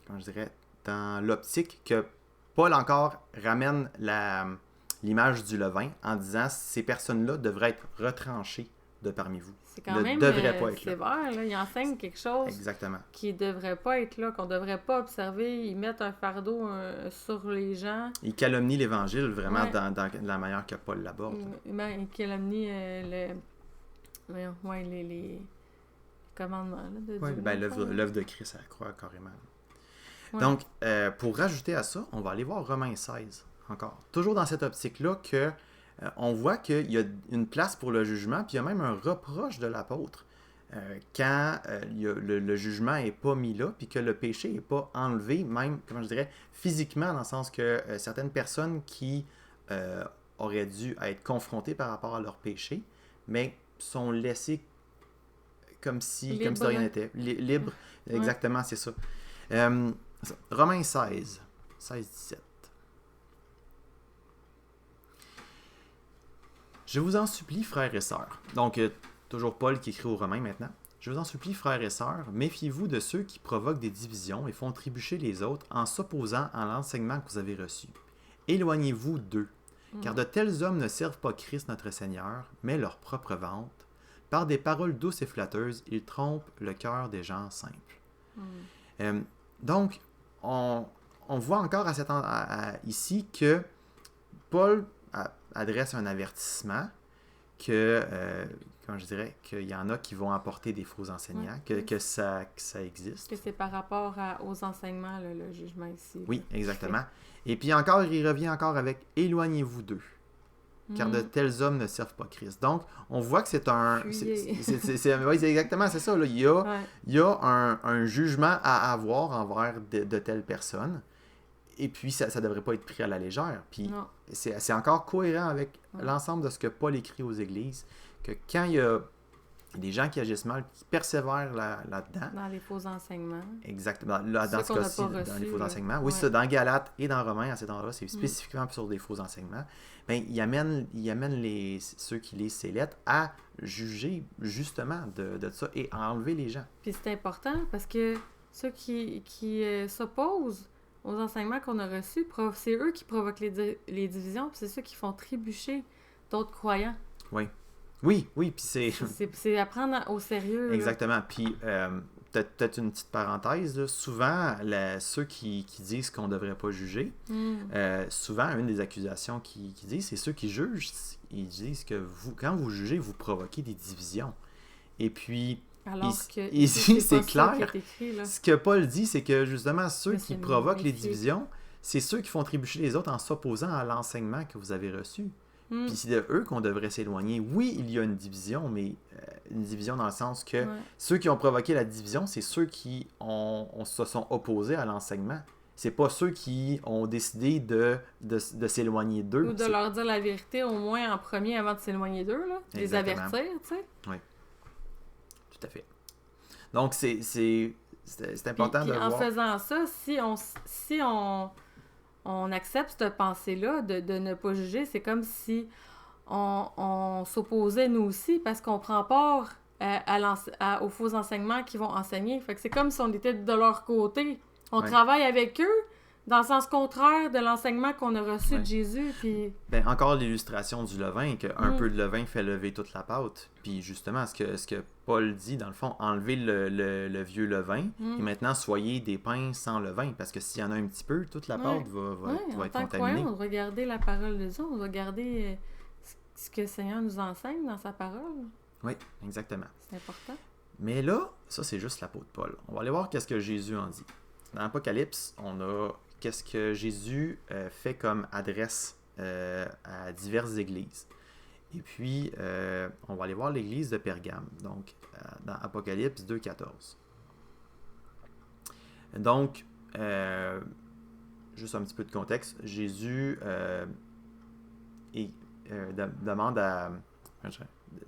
comment je dirais, dans l'optique que Paul encore ramène l'image du levain en disant ces personnes-là devraient être retranchées de parmi vous. C'est quand même devraient pas être sévère, là. Il enseigne quelque chose qui ne devrait pas être là, qu'on ne devrait pas observer. Ils mettent un fardeau sur les gens. Ils calomnient l'Évangile vraiment dans la manière que Paul l'aborde. Ils calomnient les commandements là, de Dieu. L'œuvre de Christ à la croix, carrément. Ouais. Donc, pour rajouter à ça, on va aller voir Romains 16 encore. Toujours dans cette optique-là que on voit qu'il y a une place pour le jugement, puis il y a même un reproche de l'apôtre. Quand le jugement n'est pas mis là, puis que le péché n'est pas enlevé, même, comment je dirais, physiquement, dans le sens que certaines personnes qui auraient dû être confrontées par rapport à leur péché, mais sont laissées comme si de rien n'était. Libre, exactement, c'est ça. Romains 16-17. Je vous en supplie, frères et sœurs. Donc, toujours Paul qui écrit aux Romains maintenant. Je vous en supplie, frères et sœurs, méfiez-vous de ceux qui provoquent des divisions et font trébucher les autres en s'opposant à l'enseignement que vous avez reçu. Éloignez-vous d'eux, car de tels hommes ne servent pas Christ notre Seigneur, mais leur propre ventre. Par des paroles douces et flatteuses, ils trompent le cœur des gens simples. Donc, on voit encore ici que Paul adresse un avertissement que, comment je dirais, qu'il y en a qui vont apporter des faux enseignants, que ça existe. Que c'est par rapport aux enseignements, le jugement ici. Oui, exactement. Et puis encore, il revient encore avec « éloignez-vous d'eux ». Car de tels hommes ne servent pas Christ. Donc, on voit que c'est un... Oui, c'est exactement, c'est ça. Là. Il y a un jugement à avoir envers de telles personnes. Et puis, ça ne devrait pas être pris à la légère. Puis, c'est encore cohérent avec l'ensemble de ce que Paul écrit aux églises, que quand il y a des gens qui agissent mal, qui persévèrent là-dedans... Dans les faux enseignements. Exactement. Là, dans ce cas-ci, dans les faux enseignements. Oui, c'est ça. Dans Galates et dans Romains, à cet endroit-là, c'est spécifiquement sur des faux enseignements. Bien, il amène ceux qui lisent ces lettres à juger justement de ça et à enlever les gens. Puis c'est important parce que ceux qui s'opposent aux enseignements qu'on a reçus, c'est eux qui provoquent les divisions, puis c'est ceux qui font trébucher d'autres croyants. Oui. Oui, puis c'est... C'est à prendre au sérieux. Exactement. Là. Puis, peut-être une petite parenthèse, là. Souvent, ceux qui disent qu'on ne devrait pas juger, souvent, une des accusations qu'ils disent, c'est ceux qui jugent, ils disent que quand vous jugez, vous provoquez des divisions. Et puis, ici, c'est clair. Écrit, ce que Paul dit, c'est que justement, ceux qui provoquent les divisions, c'est ceux qui font trébucher les autres en s'opposant à l'enseignement que vous avez reçu. Puis c'est de eux qu'on devrait s'éloigner. Oui, il y a une division, mais une division dans le sens que ceux qui ont provoqué la division, c'est ceux qui se sont opposés à l'enseignement. C'est pas ceux qui ont décidé de s'éloigner d'eux. Ou de leur dire la vérité au moins en premier avant de s'éloigner d'eux, là. Les avertir, tu sais. Oui, tout à fait. Donc, c'est important de voir. En faisant ça, si on accepte cette pensée-là de ne pas juger, c'est comme si on s'opposait nous aussi parce qu'on prend part aux faux enseignements qu'ils vont enseigner. Fait que c'est comme si on était de leur côté. On travaille avec eux dans le sens contraire de l'enseignement qu'on a reçu de Jésus. Puis... Ben, encore l'illustration du levain, qu'un peu de levain fait lever toute la pâte. Puis justement, ce que Paul dit, dans le fond, enlevez le vieux levain et maintenant soyez des pains sans levain. Parce que s'il y en a un petit peu, toute la pâte va être contaminée. On doit garder la parole de Dieu, on doit garder ce que le Seigneur nous enseigne dans sa parole. Oui, exactement. C'est important. Mais là, ça c'est juste la peau de Paul. On va aller voir qu'est-ce que Jésus en dit. Dans l'Apocalypse, on a qu'est-ce que Jésus fait comme adresse à diverses églises. Et puis, on va aller voir l'église de Pergame, donc dans Apocalypse 2,14. Donc, juste un petit peu de contexte, Jésus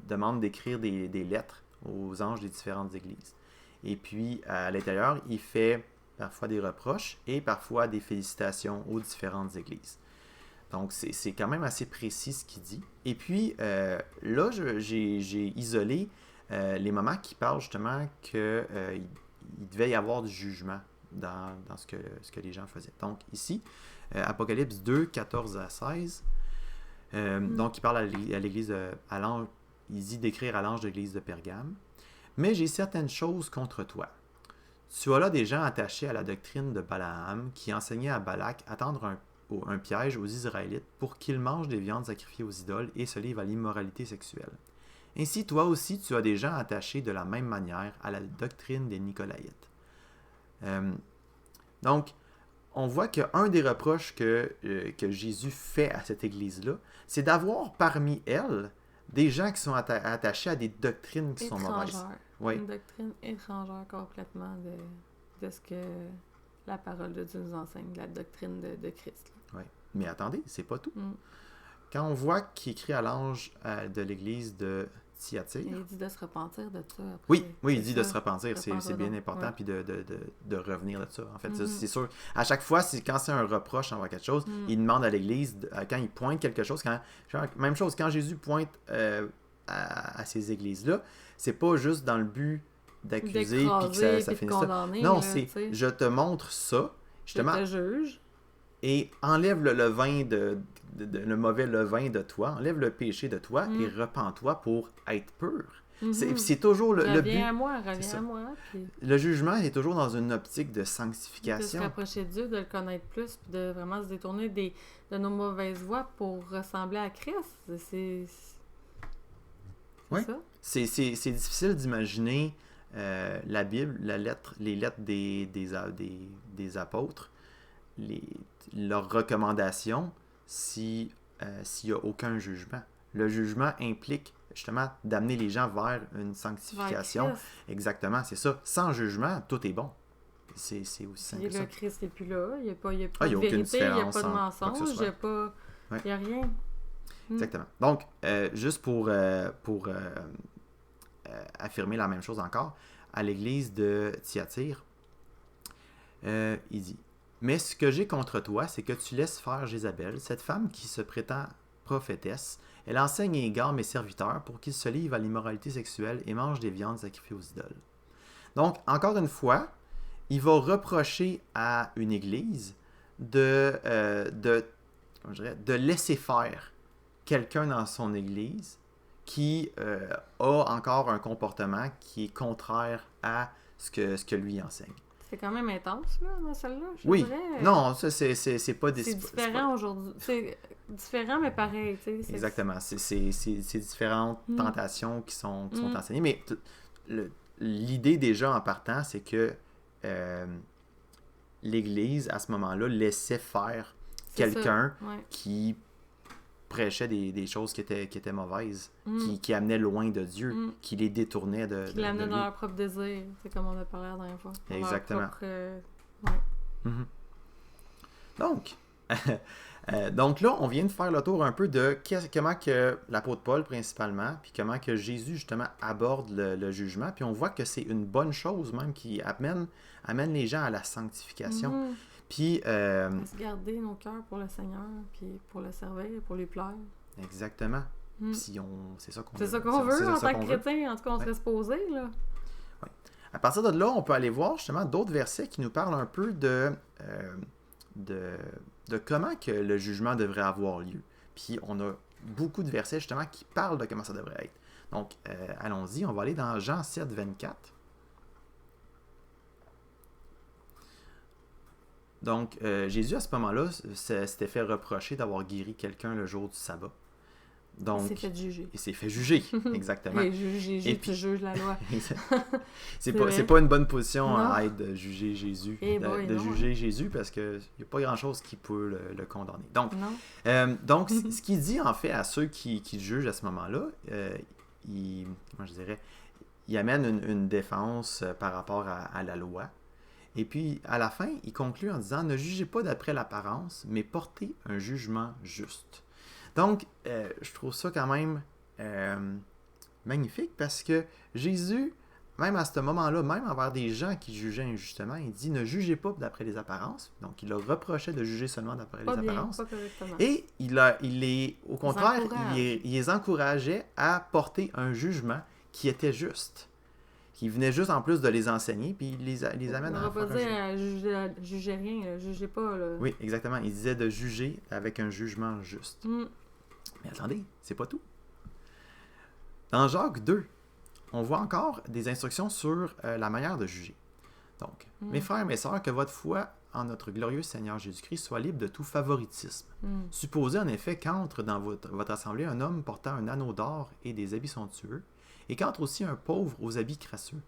demande d'écrire des lettres aux anges des différentes églises. Et puis, à l'intérieur, il fait parfois des reproches et parfois des félicitations aux différentes églises. Donc, c'est quand même assez précis ce qu'il dit. Et puis, là, j'ai isolé les moments qui parlent justement qu'il devait y avoir du jugement dans ce que les gens faisaient. Donc, ici, Apocalypse 2, 14 à 16, donc il parle à l'église, il dit d'écrire à l'ange de l'église de Pergame. « Mais j'ai certaines choses contre toi. Tu as là des gens attachés à la doctrine de Balaam qui enseignait à Balak à tendre un piège aux Israélites pour qu'ils mangent des viandes sacrifiées aux idoles et se livrent à l'immoralité sexuelle. Ainsi, toi aussi, tu as des gens attachés de la même manière à la doctrine des Nicolaïtes. » Donc, on voit qu'un des reproches que Jésus fait à cette Église-là, c'est d'avoir parmi elles des gens qui sont attachés à des doctrines qui sont mauvaises. Oui. Une doctrine étrangère complètement de ce que la parole de Dieu nous enseigne, de la doctrine de Christ. Oui. Mais attendez, c'est pas tout. Mm. Quand on voit qu'il écrit à l'ange de l'Église de Thyatire... Il dit de se repentir de ça. Après. Oui, il dit ça, de se repentir, c'est bien important, ouais. puis de revenir de ça. En fait, ça, c'est sûr. À chaque fois, quand c'est un reproche envers quelque chose, il demande à l'Église, quand il pointe quelque chose, même chose, quand Jésus pointe à ces églises-là, c'est pas juste dans le but d'accuser puis que ça finisse ça. Non, c'est je te montre ça, justement. Je te juge. Et enlève le levain le mauvais levain de toi, enlève le péché de toi et repens-toi pour être pur. C'est toujours le but. Reviens à moi. Puis... Le jugement est toujours dans une optique de sanctification. De se rapprocher de Dieu, de le connaître plus, puis de vraiment se détourner de nos mauvaises voies pour ressembler à Christ. C'est ça. C'est difficile d'imaginer la Bible, les lettres des apôtres, leurs recommandations s'il n'y a aucun jugement. Le jugement implique justement d'amener les gens vers une sanctification. Exactement, c'est ça. Sans jugement, tout est bon. C'est aussi simple que ça. Le Christ n'est plus là. Il n'y a pas, de aucune vérité, il n'y a pas de différence mensonge, il n'y a rien. Exactement. Donc, juste pour affirmer la même chose encore, à l'église de Thyatire, il dit « Mais ce que j'ai contre toi, c'est que tu laisses faire Jézabel, cette femme qui se prétend prophétesse. Elle enseigne et égare mes serviteurs pour qu'ils se livrent à l'immoralité sexuelle et mangent des viandes sacrifiées aux idoles. » Donc, encore une fois, il va reprocher à une église de laisser faire quelqu'un dans son église qui a encore un comportement qui est contraire à ce que lui enseigne. C'est quand même intense, là, dans celle-là, je dirais. Non, ça, c'est pas... C'est différent aujourd'hui. C'est différent, mais pareil, tu sais. Exactement. C'est différentes tentations qui sont enseignées. Mais l'idée, déjà, en partant, c'est que l'Église, à ce moment-là, laissait faire quelqu'un qui prêchait des choses qui étaient mauvaises, qui amenaient loin de Dieu, qui les détournaient de qui l'amenaient dans leur propre désir. C'est comme on a parlé la dernière fois. Exactement. Propre, Donc là, on vient de faire le tour un peu de comment que l'apôtre Paul, principalement, puis comment que Jésus, justement, aborde le jugement. Puis on voit que c'est une bonne chose, même, qui amène les gens à la sanctification. Puis... à se garder nos cœurs pour le Seigneur, puis pour le servir, pour lui plaire. Exactement. Si c'est ça qu'on veut. C'est ça qu'on veut, en tant que chrétien. En tout cas, on serait supposé, là. Ouais. À partir de là, on peut aller voir, justement, d'autres versets qui nous parlent un peu de comment que le jugement devrait avoir lieu. Puis on a beaucoup de versets, justement, qui parlent de comment ça devrait être. Donc, allons-y, on va aller dans Jean 7, 24. Donc, Jésus, à ce moment-là, s'était fait reprocher d'avoir guéri quelqu'un le jour du sabbat. Donc, il s'est fait juger. Il s'est fait juger, exactement. Et Jésus, tu juges la loi. c'est pas une bonne position à être de juger Jésus. Juger Jésus parce qu'il n'y a pas grand-chose qui peut le condamner. Donc, ce qu'il dit, en fait, à ceux qui jugent à ce moment-là, il amène une défense par rapport à la loi. Et puis, à la fin, il conclut en disant « Ne jugez pas d'après l'apparence, mais portez un jugement juste. » Donc, je trouve ça quand même magnifique parce que Jésus, même à ce moment-là, même envers des gens qui jugeaient injustement, il dit « Ne jugez pas d'après les apparences. » Donc, il leur reprochait de juger seulement d'après les apparences. Pas correctement. Et au contraire, il les encourageait à porter un jugement qui était juste. Qui venait juste en plus de les enseigner, puis il les amène à faire un jugement. Jugez rien, jugez pas. Là. Oui, exactement. Il disait de juger avec un jugement juste. Mais attendez, c'est pas tout. Dans Jacques 2, on voit encore des instructions sur la manière de juger. Donc, mes frères et mes sœurs, que votre foi en notre glorieux Seigneur Jésus-Christ soit libre de tout favoritisme. Supposez en effet qu'entre dans votre assemblée un homme portant un anneau d'or et des habits somptueux, et qu'entre aussi un pauvre aux habits crasseux.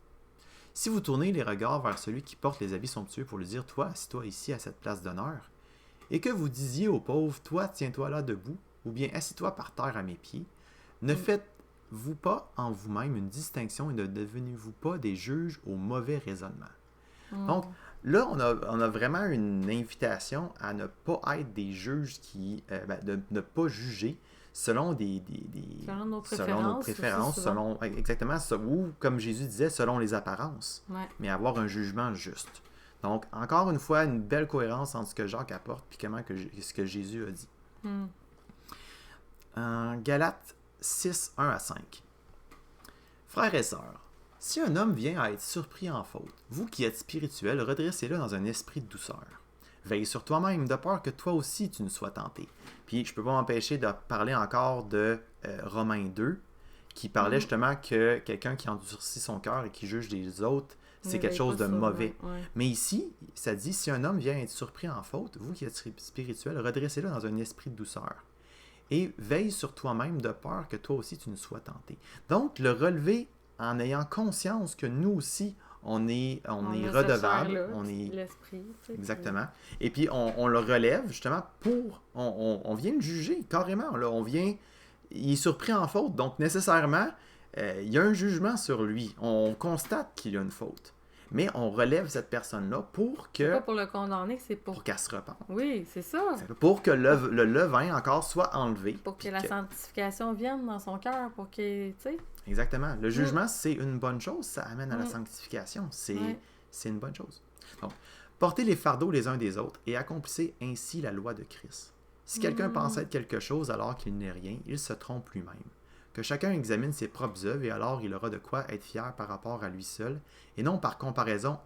Si vous tournez les regards vers celui qui porte les habits somptueux pour lui dire « Toi, assis-toi ici à cette place d'honneur », et que vous disiez au pauvre « Toi, tiens-toi là debout », ou bien « Assis-toi par terre à mes pieds », ne faites-vous pas en vous-même une distinction et ne devenez-vous pas des juges au mauvais raisonnement. Donc, là, on a vraiment une invitation à ne pas être des juges de ne pas juger selon selon nos préférences, selon exactement, ou comme Jésus disait, selon les apparences, mais avoir un jugement juste. Donc, encore une fois, une belle cohérence entre ce que Jacques apporte et ce que Jésus a dit. En Galates 6, 1 à 5. Frères et sœurs, si un homme vient à être surpris en faute, vous qui êtes spirituels, redressez-le dans un esprit de douceur. Veille sur toi-même, de peur que toi aussi tu ne sois tenté. Puis je ne peux pas m'empêcher de parler encore de Romains 2, qui parlait justement que quelqu'un qui endurcit son cœur et qui juge les autres, c'est quelque chose de mauvais. Mais ici, ça dit, si un homme vient être surpris en faute, vous qui êtes spirituels, redressez-le dans un esprit de douceur. Et veille sur toi-même, de peur que toi aussi tu ne sois tenté. Donc, le relever en ayant conscience que nous aussi, on est redevable. On est l'esprit. Exactement. Et puis, on le relève justement on vient le juger carrément. Là, il est surpris en faute. Donc, nécessairement, il y a un jugement sur lui. On constate qu'il y a une faute. Mais on relève cette personne-là pour que... C'est pas pour le condamner, c'est pour qu'elle se repente. Oui, c'est ça. Pour que le levain encore soit enlevé. Pour que la sanctification vienne dans son cœur, pour que, tu sais... Exactement. Le jugement, c'est une bonne chose. Ça amène à la sanctification. C'est une bonne chose. Donc, portez les fardeaux les uns des autres et accomplissez ainsi la loi de Christ. Si quelqu'un pense être quelque chose alors qu'il n'est rien, il se trompe lui-même. Que chacun examine ses propres œuvres et alors il aura de quoi être fier par rapport à lui seul et non par comparaison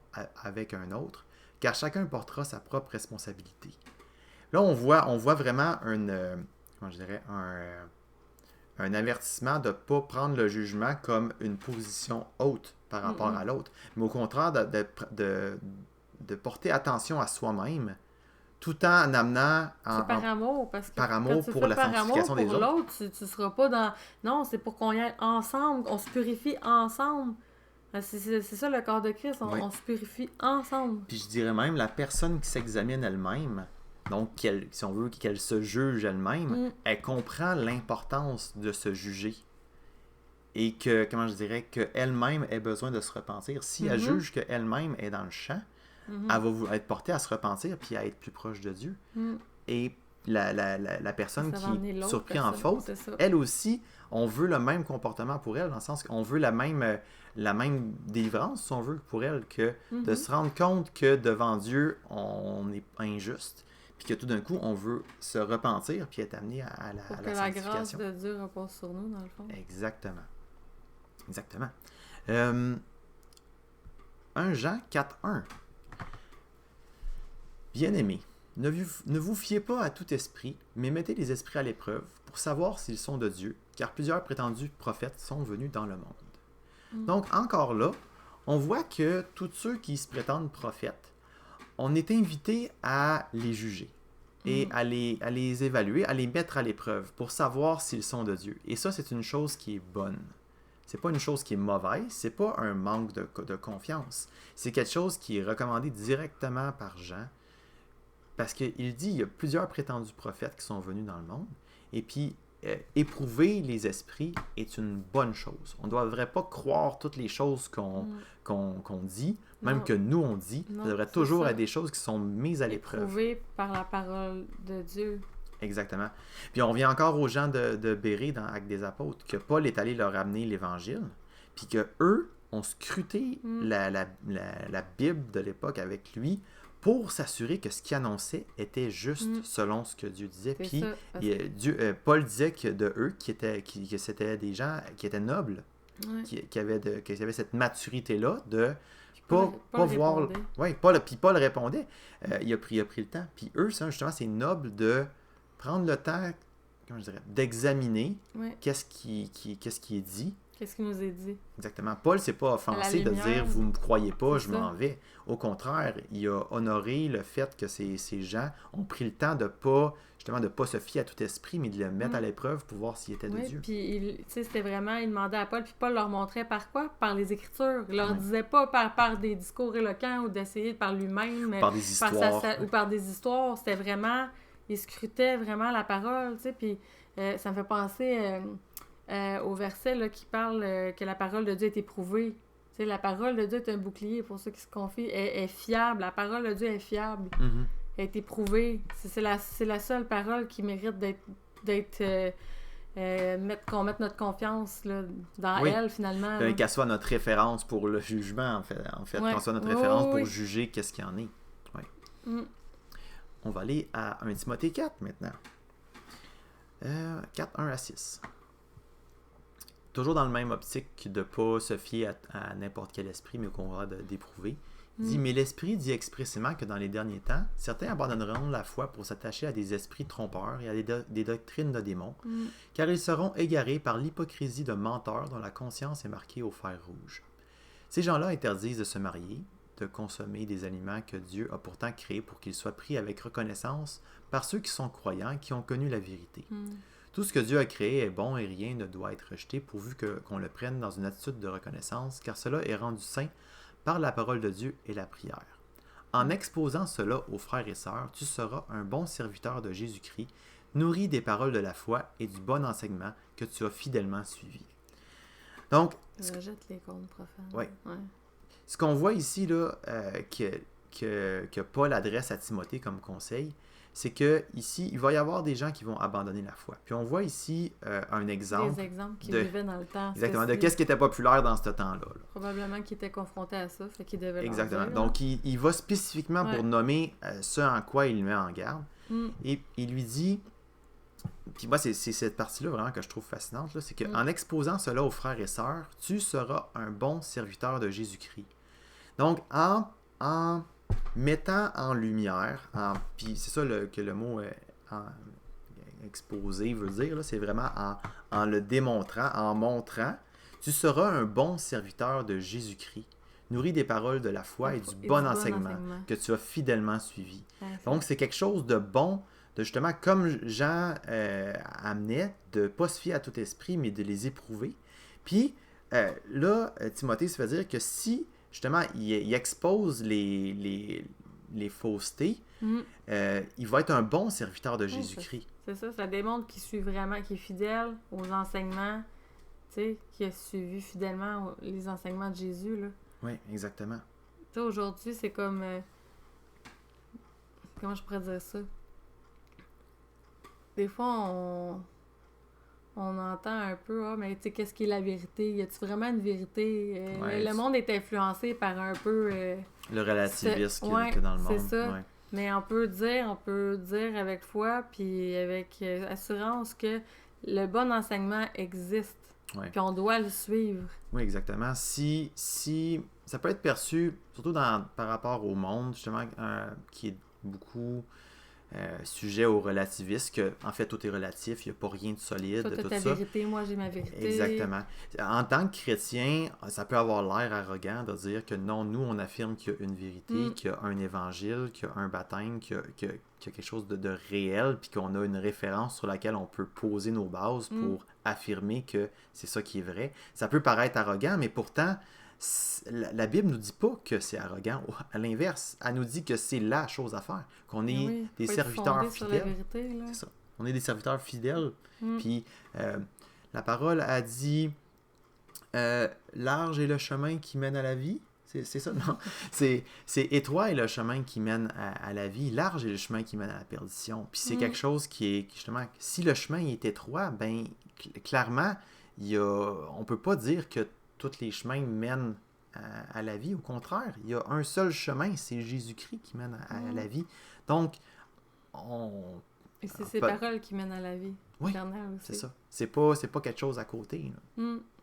avec un autre, car chacun portera sa propre responsabilité. Là, on voit vraiment un avertissement de ne pas prendre le jugement comme une position haute par rapport à l'autre, mais au contraire de porter attention à soi-même tout en amenant... C'est par amour, parce que par amour pour la sanctification des autres. Pour l'autre, tu ne seras pas dans... Non, c'est pour qu'on y aille ensemble, on se purifie ensemble. C'est ça le corps de Christ, on se purifie ensemble. Puis je dirais même, la personne qui s'examine elle-même, donc si on veut qu'elle se juge elle-même, elle comprend l'importance de se juger. Et que, qu'elle-même ait besoin de se repentir. Si elle juge qu'elle-même est dans le champ, elle va être portée à se repentir puis à être plus proche de Dieu. Et la personne qui est surprise en faute, elle aussi, on veut le même comportement pour elle, dans le sens qu'on veut la même délivrance, si on veut, pour elle, que de se rendre compte que devant Dieu, on est injuste, puis que tout d'un coup, on veut se repentir puis être amené à la sanctification. Pour que la grâce de Dieu repose sur nous, dans le fond. Exactement. 1 Jean 4.1. Bien-aimés, ne vous fiez pas à tout esprit, mais mettez les esprits à l'épreuve pour savoir s'ils sont de Dieu, car plusieurs prétendus prophètes sont venus dans le monde. Donc, encore là, on voit que tous ceux qui se prétendent prophètes, on est invité à les juger et à les évaluer, à les mettre à l'épreuve pour savoir s'ils sont de Dieu. Et ça, c'est une chose qui est bonne. C'est pas une chose qui est mauvaise, c'est pas un manque de confiance. C'est quelque chose qui est recommandé directement par Jean. Parce qu'il dit, il y a plusieurs prétendus prophètes qui sont venus dans le monde. Et puis, éprouver les esprits est une bonne chose. On ne devrait pas croire toutes les choses qu'on dit, même que nous on dit. Ça devrait toujours être des choses qui sont mises à l'épreuve. Éprouver par la parole de Dieu. Exactement. Puis on revient encore aux gens de Bérée dans Actes des Apôtres, que Paul est allé leur amener l'Évangile, puis qu'eux ont scruté la Bible de l'époque avec lui pour s'assurer que ce qu'il annonçait était juste selon ce que Dieu disait. Puis Paul disait que de eux, que c'était des gens qui étaient nobles, qui avaient cette maturité-là de pas voir... Puis Paul répondait. Il a pris le temps. Puis eux, ça, justement, c'est noble de prendre le temps, d'examiner qu'est-ce qui est dit. Qu'est-ce qui nous est dit? Exactement. Paul s'est pas offensé de dire « vous ne me croyez pas, je m'en vais ». Au contraire, il a honoré le fait que ces gens ont pris le temps de ne pas justement de ne pas se fier à tout esprit, mais de le mettre à l'épreuve pour voir s'il était de Oui, Dieu. puis c'était vraiment, il demandait à Paul, puis Paul leur montrait par quoi? Par les Écritures. Il leur disait pas par des discours éloquents ou d'essayer par lui-même. Par des histoires. Ou par des histoires. C'était vraiment, il scrutait vraiment la parole, tu sais, puis ça me fait penser au verset là, qui parle que la parole de Dieu est éprouvée. Tu sais, la parole de Dieu est un bouclier pour ceux qui se confient, est fiable. La parole de Dieu est fiable. Mm-hmm. Elle est éprouvée. C'est la seule parole qui mérite d'être qu'on mette notre confiance là, dans elle, finalement. Qu'elle soit notre référence pour le jugement, en fait qu'on soit notre référence pour juger qu'est-ce qu'il y en est. Ouais. On va aller à 1 Timothée 4 maintenant. 4, 1 à 6. Toujours dans le même optique de ne pas se fier à n'importe quel esprit, mais qu'on va d'éprouver. Il dit, mais l'Esprit dit expressément que dans les derniers temps, certains abandonneront la foi pour s'attacher à des esprits trompeurs et à des doctrines de démons, car ils seront égarés par l'hypocrisie de menteurs dont la conscience est marquée au fer rouge. Ces gens-là interdisent de se marier, de consommer des aliments que Dieu a pourtant créés pour qu'ils soient pris avec reconnaissance par ceux qui sont croyants, qui ont connu la vérité. Tout ce que Dieu a créé est bon et rien ne doit être rejeté pourvu qu'on le prenne dans une attitude de reconnaissance, car cela est rendu saint par la parole de Dieu et la prière. En exposant cela aux frères et sœurs, tu seras un bon serviteur de Jésus-Christ, nourri des paroles de la foi et du bon enseignement que tu as fidèlement suivi. Donc, rejette les contes profanes. Oui. Ce qu'on voit ici, là, que Paul adresse à Timothée comme conseil, c'est que ici, il va y avoir des gens qui vont abandonner la foi. Puis on voit ici un exemple. Des exemples qui vivaient dans le temps. Exactement. De qu'est-ce qui était populaire dans ce temps-là. Là. Probablement qu'ils étaient confrontés à ça, fait qu'ils devaient Exactement. leur dire, Donc, il va spécifiquement pour nommer ce en quoi il met en garde. Et il lui dit... Puis moi, c'est cette partie-là vraiment que je trouve fascinante. C'est qu'en exposant cela aux frères et sœurs, tu seras un bon serviteur de Jésus-Christ. Donc, en mettant en lumière, puis c'est ça que le mot exposé veut dire, là, c'est vraiment en le démontrant, en montrant, tu seras un bon serviteur de Jésus-Christ, nourri des paroles de la foi et du bon enseignement que tu as fidèlement suivi. Donc, c'est quelque chose de bon, de justement, comme Jean amenait, de ne pas se fier à tout esprit, mais de les éprouver. Puis, là, Timothée se fait dire que si justement, il expose les faussetés, il va être un bon serviteur de Jésus-Christ. C'est ça, ça démontre qu'il suit vraiment, qu'il est fidèle aux enseignements, tu sais, qu'il a suivi fidèlement les enseignements de Jésus, là. Oui, exactement. Tu sais, aujourd'hui, c'est comme... comment je pourrais dire ça? Des fois, on entend un peu, mais tu sais, qu'est-ce qui est la vérité? Y a-t-il vraiment une vérité? Le monde est influencé par un peu... le relativisme qu'il y a dans le monde. C'est ça. Ouais. Mais on peut dire avec foi puis avec assurance que le bon enseignement existe. Ouais. Puis on doit le suivre. Oui, exactement. Si ça peut être perçu, surtout par rapport au monde, justement, qui est beaucoup... sujet au relativisme, que en fait tout est relatif, il n'y a pas rien de solide. Toi, t'as ta vérité, moi j'ai ma vérité. Exactement. En tant que chrétien, ça peut avoir l'air arrogant de dire que non, nous on affirme qu'il y a une vérité, qu'il y a un évangile, qu'il y a un baptême, qu'il y a quelque chose de réel, puis qu'on a une référence sur laquelle on peut poser nos bases pour affirmer que c'est ça qui est vrai. Ça peut paraître arrogant, mais pourtant, la Bible ne nous dit pas que c'est arrogant. À l'inverse, elle nous dit que c'est la chose à faire, qu'on est des serviteurs fidèles. Vérité, là. C'est ça. On est des serviteurs fidèles. Puis la parole a dit large est le chemin qui mène à la vie. C'est ça, non? C'est étroit est le chemin qui mène à la vie, large est le chemin qui mène à la perdition. Puis c'est quelque chose qui est, justement, si le chemin est étroit, ben clairement, on peut pas dire que tous les chemins mènent à la vie. Au contraire, il y a un seul chemin, c'est Jésus-Christ qui mène à la vie. Donc, et c'est ces paroles qui mènent à la vie. Oui, c'est ça. C'est pas quelque chose à côté.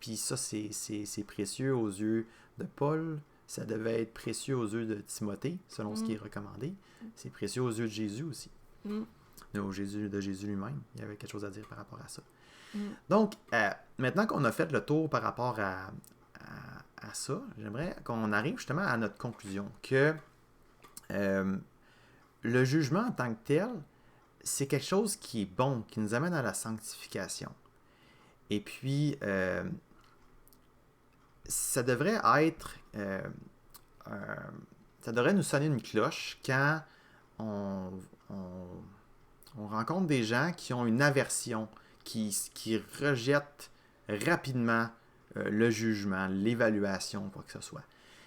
Puis ça, c'est précieux aux yeux de Paul. Ça devait être précieux aux yeux de Timothée, selon ce qui est recommandé. C'est précieux aux yeux de Jésus aussi. De Jésus lui-même. Il y avait quelque chose à dire par rapport à ça. Donc, maintenant qu'on a fait le tour par rapport à ça, j'aimerais qu'on arrive justement à notre conclusion, que le jugement en tant que tel, c'est quelque chose qui est bon, qui nous amène à la sanctification. Et puis, ça devrait être... ça devrait nous sonner une cloche quand on rencontre des gens qui ont une aversion, qui rejettent rapidement le jugement, l'évaluation, quoi que ce soit.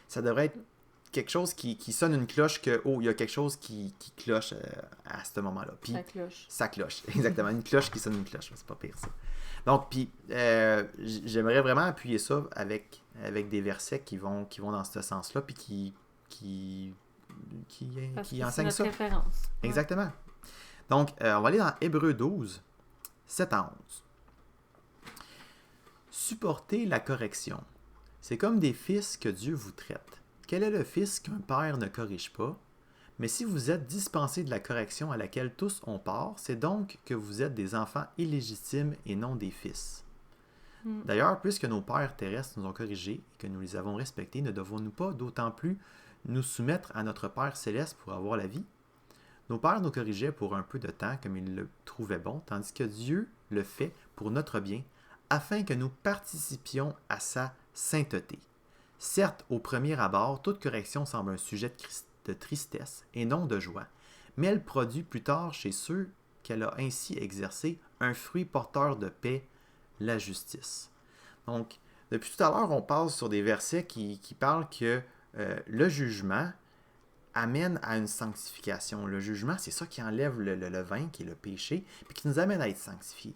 Ça devrait être quelque chose qui sonne une cloche que, il y a quelque chose qui cloche à ce moment-là. Puis, Ça cloche. Ça cloche, exactement. Une cloche qui sonne une cloche, c'est pas pire ça. Donc, puis, j'aimerais vraiment appuyer ça avec des versets qui vont dans ce sens-là, puis qui enseignent ça. Référence. Exactement. Ouais. Donc, on va aller dans Hébreux 12, 7 à 11. Supportez la correction. C'est comme des fils que Dieu vous traite. Quel est le fils qu'un père ne corrige pas? Mais si vous êtes dispensés de la correction à laquelle tous ont part, c'est donc que vous êtes des enfants illégitimes et non des fils. D'ailleurs, puisque nos pères terrestres nous ont corrigés et que nous les avons respectés, ne devons-nous pas d'autant plus nous soumettre à notre Père céleste pour avoir la vie? Nos pères nous corrigeaient pour un peu de temps comme ils le trouvaient bon, tandis que Dieu le fait pour notre bien, afin que nous participions à sa sainteté. Certes, au premier abord, toute correction semble un sujet de tristesse et non de joie, mais elle produit plus tard chez ceux qu'elle a ainsi exercés un fruit porteur de paix, la justice. Donc, depuis tout à l'heure, on passe sur des versets qui parlent que le jugement amène à une sanctification. Le jugement, c'est ça qui enlève le levain, qui est le péché, puis qui nous amène à être sanctifiés.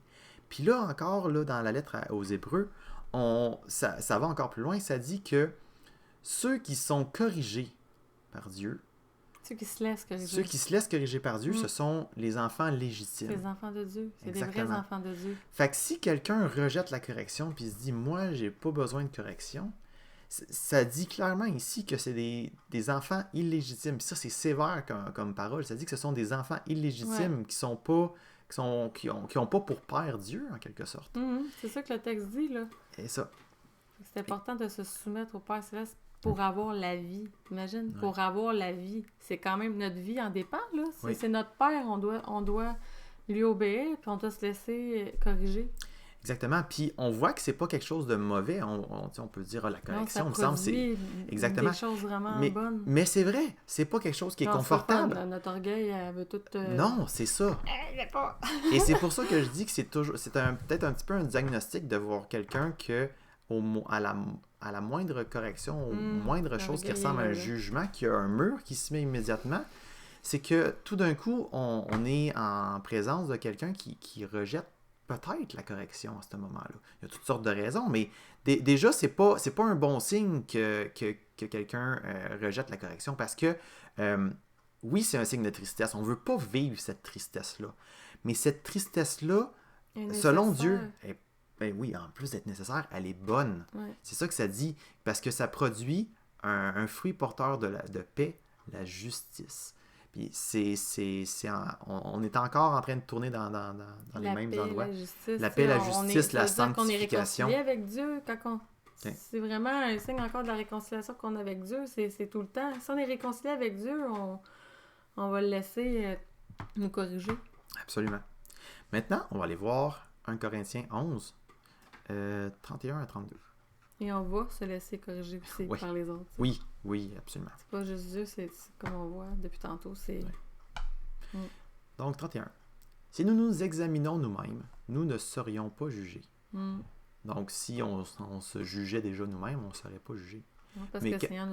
Puis là encore, là, dans la lettre aux Hébreux, ça va encore plus loin. Ça dit que ceux qui sont corrigés par Dieu, ceux qui se laissent corriger, ceux qui se laissent corriger par Dieu, ce sont les enfants légitimes. C'est les enfants de Dieu. C'est Exactement. des vrais enfants de Dieu. Fait que si quelqu'un rejette la correction puis se dit « Moi, j'ai pas besoin de correction », ça dit clairement ici que c'est des enfants illégitimes. Puis ça, c'est sévère comme parole. Ça dit que ce sont des enfants illégitimes qui sont pas... qui ont pas pour père Dieu, en quelque sorte. C'est ça que le texte dit, là. Et ça. C'est important de se soumettre au Père Céleste pour avoir la vie. Imagine, pour avoir la vie. C'est quand même notre vie en dépend, là. C'est notre Père, on doit lui obéir, puis on doit se laisser corriger. Exactement. Puis on voit que c'est pas quelque chose de mauvais. On peut dire la correction, il me semble, c'est exactement des choses vraiment bonnes. Mais c'est vrai, c'est pas quelque chose qui est confortable. Notre orgueil, elle veut tout. Non, c'est ça. Pas. Et c'est pour ça que je dis que c'est peut-être un petit peu un diagnostic de voir quelqu'un que à la moindre correction, aux moindre chose qui ressemble à un jugement, qui a un mur qui se met immédiatement, c'est que tout d'un coup, on est en présence de quelqu'un qui rejette peut-être la correction à ce moment-là. Il y a toutes sortes de raisons, mais déjà, c'est pas un bon signe que quelqu'un rejette la correction parce que, oui, c'est un signe de tristesse. On ne veut pas vivre cette tristesse-là. Mais cette tristesse-là, selon Dieu, ben oui, en plus d'être nécessaire, elle est bonne. Ouais. C'est ça que ça dit, parce que ça produit un fruit porteur de paix, la justice. Puis on est encore en train de tourner dans les mêmes endroits. La paix, la justice, la sanctification. On est réconcilié avec Dieu quand c'est vraiment un signe encore de la réconciliation qu'on a avec Dieu. C'est tout le temps. Si on est réconcilié avec Dieu, on va le laisser nous corriger. Absolument. Maintenant, on va aller voir 1 Corinthiens 11, 31 à 32. Et on va se laisser corriger aussi par les autres. Oui, absolument. C'est pas juste Dieu, c'est comme on voit depuis tantôt, c'est... Donc, 31. Si nous nous examinons nous-mêmes, nous ne serions pas jugés. Donc, si on se jugeait déjà nous-mêmes, on ne serait pas jugés. Non, parce que le Seigneur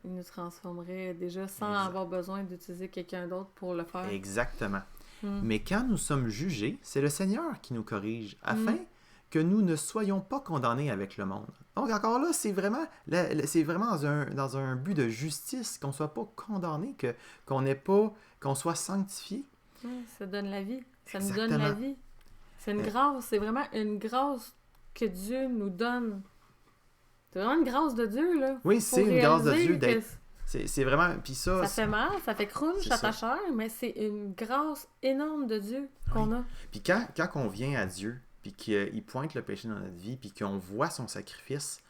nous transformerait déjà sans avoir besoin d'utiliser quelqu'un d'autre pour le faire. Exactement. Mais quand nous sommes jugés, c'est le Seigneur qui nous corrige, afin que nous ne soyons pas condamnés avec le monde. Donc encore là, c'est vraiment dans un but de justice, qu'on ne soit pas condamné, qu'on soit sanctifié. Ça donne la vie. Ça nous donne la vie. C'est une grâce. C'est vraiment une grâce que Dieu nous donne. C'est vraiment une grâce de Dieu, là. Oui, c'est une grâce de Dieu d'être... C'est vraiment... Puis ça fait mal, ça fait crunch à ta chair, mais c'est une grâce énorme de Dieu qu'on a. Puis quand on vient à Dieu, puis qu'il pointe le péché dans notre vie, puis qu'on voit son sacrifice,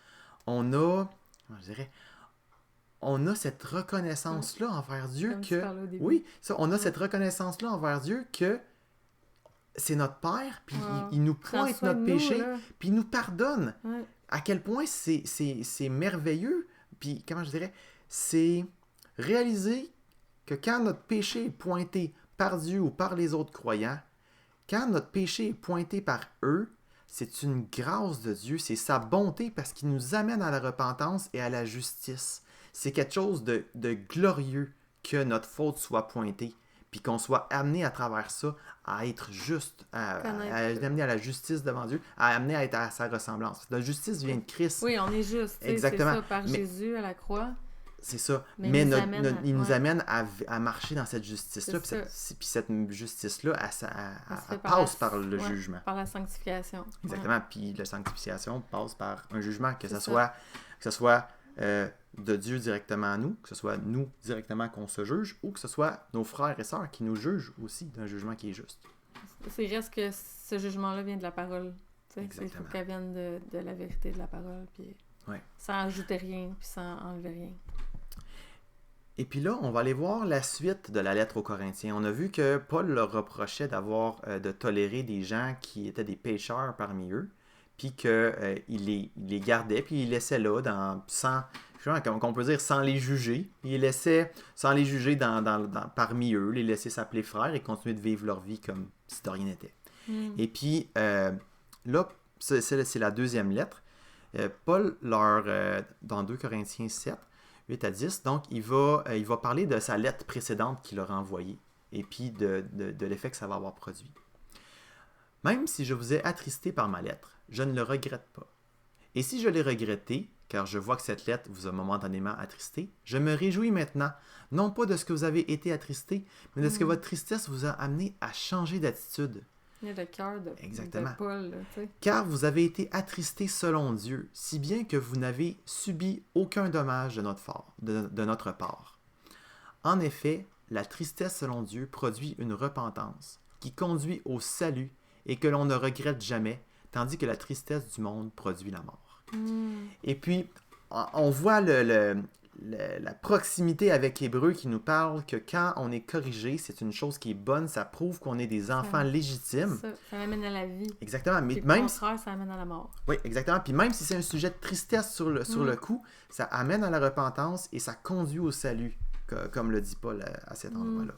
on a, je dirais, on a cette reconnaissance-là envers Dieu Comme tu que... parlais au début. Oui, ça, on a Ouais. cette reconnaissance-là envers Dieu que c'est notre Père, puis Wow. il nous Prends pointe soin de notre nous, péché, là. puis il nous pardonne. Ouais. À quel point c'est merveilleux, puis comment je dirais, c'est réaliser que quand notre péché est pointé par Dieu ou par les autres croyants, quand notre péché est pointé par eux, c'est une grâce de Dieu, c'est sa bonté parce qu'il nous amène à la repentance et à la justice. C'est quelque chose de glorieux que notre faute soit pointée, puis qu'on soit amené à travers ça à être juste, à amener à la justice devant Dieu, à amener à être à sa ressemblance. La justice vient de Christ. Oui, on est juste. Exactement. C'est ça, par Mais- Jésus à la croix. C'est ça. Mais Mais il nous amène il nous ouais. amène à marcher dans cette justice-là. C'est Puis cette justice-là, Elle se elle fait passe par le ouais, jugement. par la sanctification. Exactement. Puis la sanctification passe par un jugement, que C'est ce soit de Dieu directement à nous, que ce soit nous directement qu'on se juge, ou que ce soit nos frères et sœurs qui nous jugent aussi d'un jugement qui est juste. C'est reste que ce jugement-là vient de la parole. Il faut Exactement. qu'elle vienne de la vérité de la parole, puis Ouais. sans ajouter rien, puis sans enlever rien. Et puis là, on va aller voir la suite de la lettre aux Corinthiens. On a vu que Paul leur reprochait de tolérer des gens qui étaient des pécheurs parmi eux, puis qu'il les gardait, puis il les laissait là, qu'on peut dire, sans les juger. Il les laissait, sans les juger parmi eux, les laisser s'appeler frères et continuer de vivre leur vie comme si de rien n'était. Et puis, là, c'est la deuxième lettre. Paul, dans 2 Corinthiens 7, 8 à 10, donc il va parler de sa lettre précédente qu'il leur a envoyée et puis de l'effet que ça va avoir produit. Même si je vous ai attristé par ma lettre, je ne le regrette pas. Et si je l'ai regretté, car je vois que cette lettre vous a momentanément attristé, je me réjouis maintenant, non pas de ce que vous avez été attristé, mais de ce que votre tristesse vous a amené à changer d'attitude. Il y a le cœur de Exactement. Paul, là, tu sais. Car vous avez été attristés selon Dieu, si bien que vous n'avez subi aucun dommage de notre part. En effet, la tristesse selon Dieu produit une repentance qui conduit au salut et que l'on ne regrette jamais, tandis que la tristesse du monde produit la mort. Et puis, on voit la proximité avec Hébreu qui nous parle que quand on est corrigé, c'est une chose qui est bonne, ça prouve qu'on est des enfants légitimes. Ça amène à la vie. Exactement. Mais Puis même le contraire, ça amène à la mort. Oui, exactement. Puis même si c'est un sujet de tristesse sur le coup, ça amène à la repentance et ça conduit au salut, comme le dit Paul à cet endroit-là.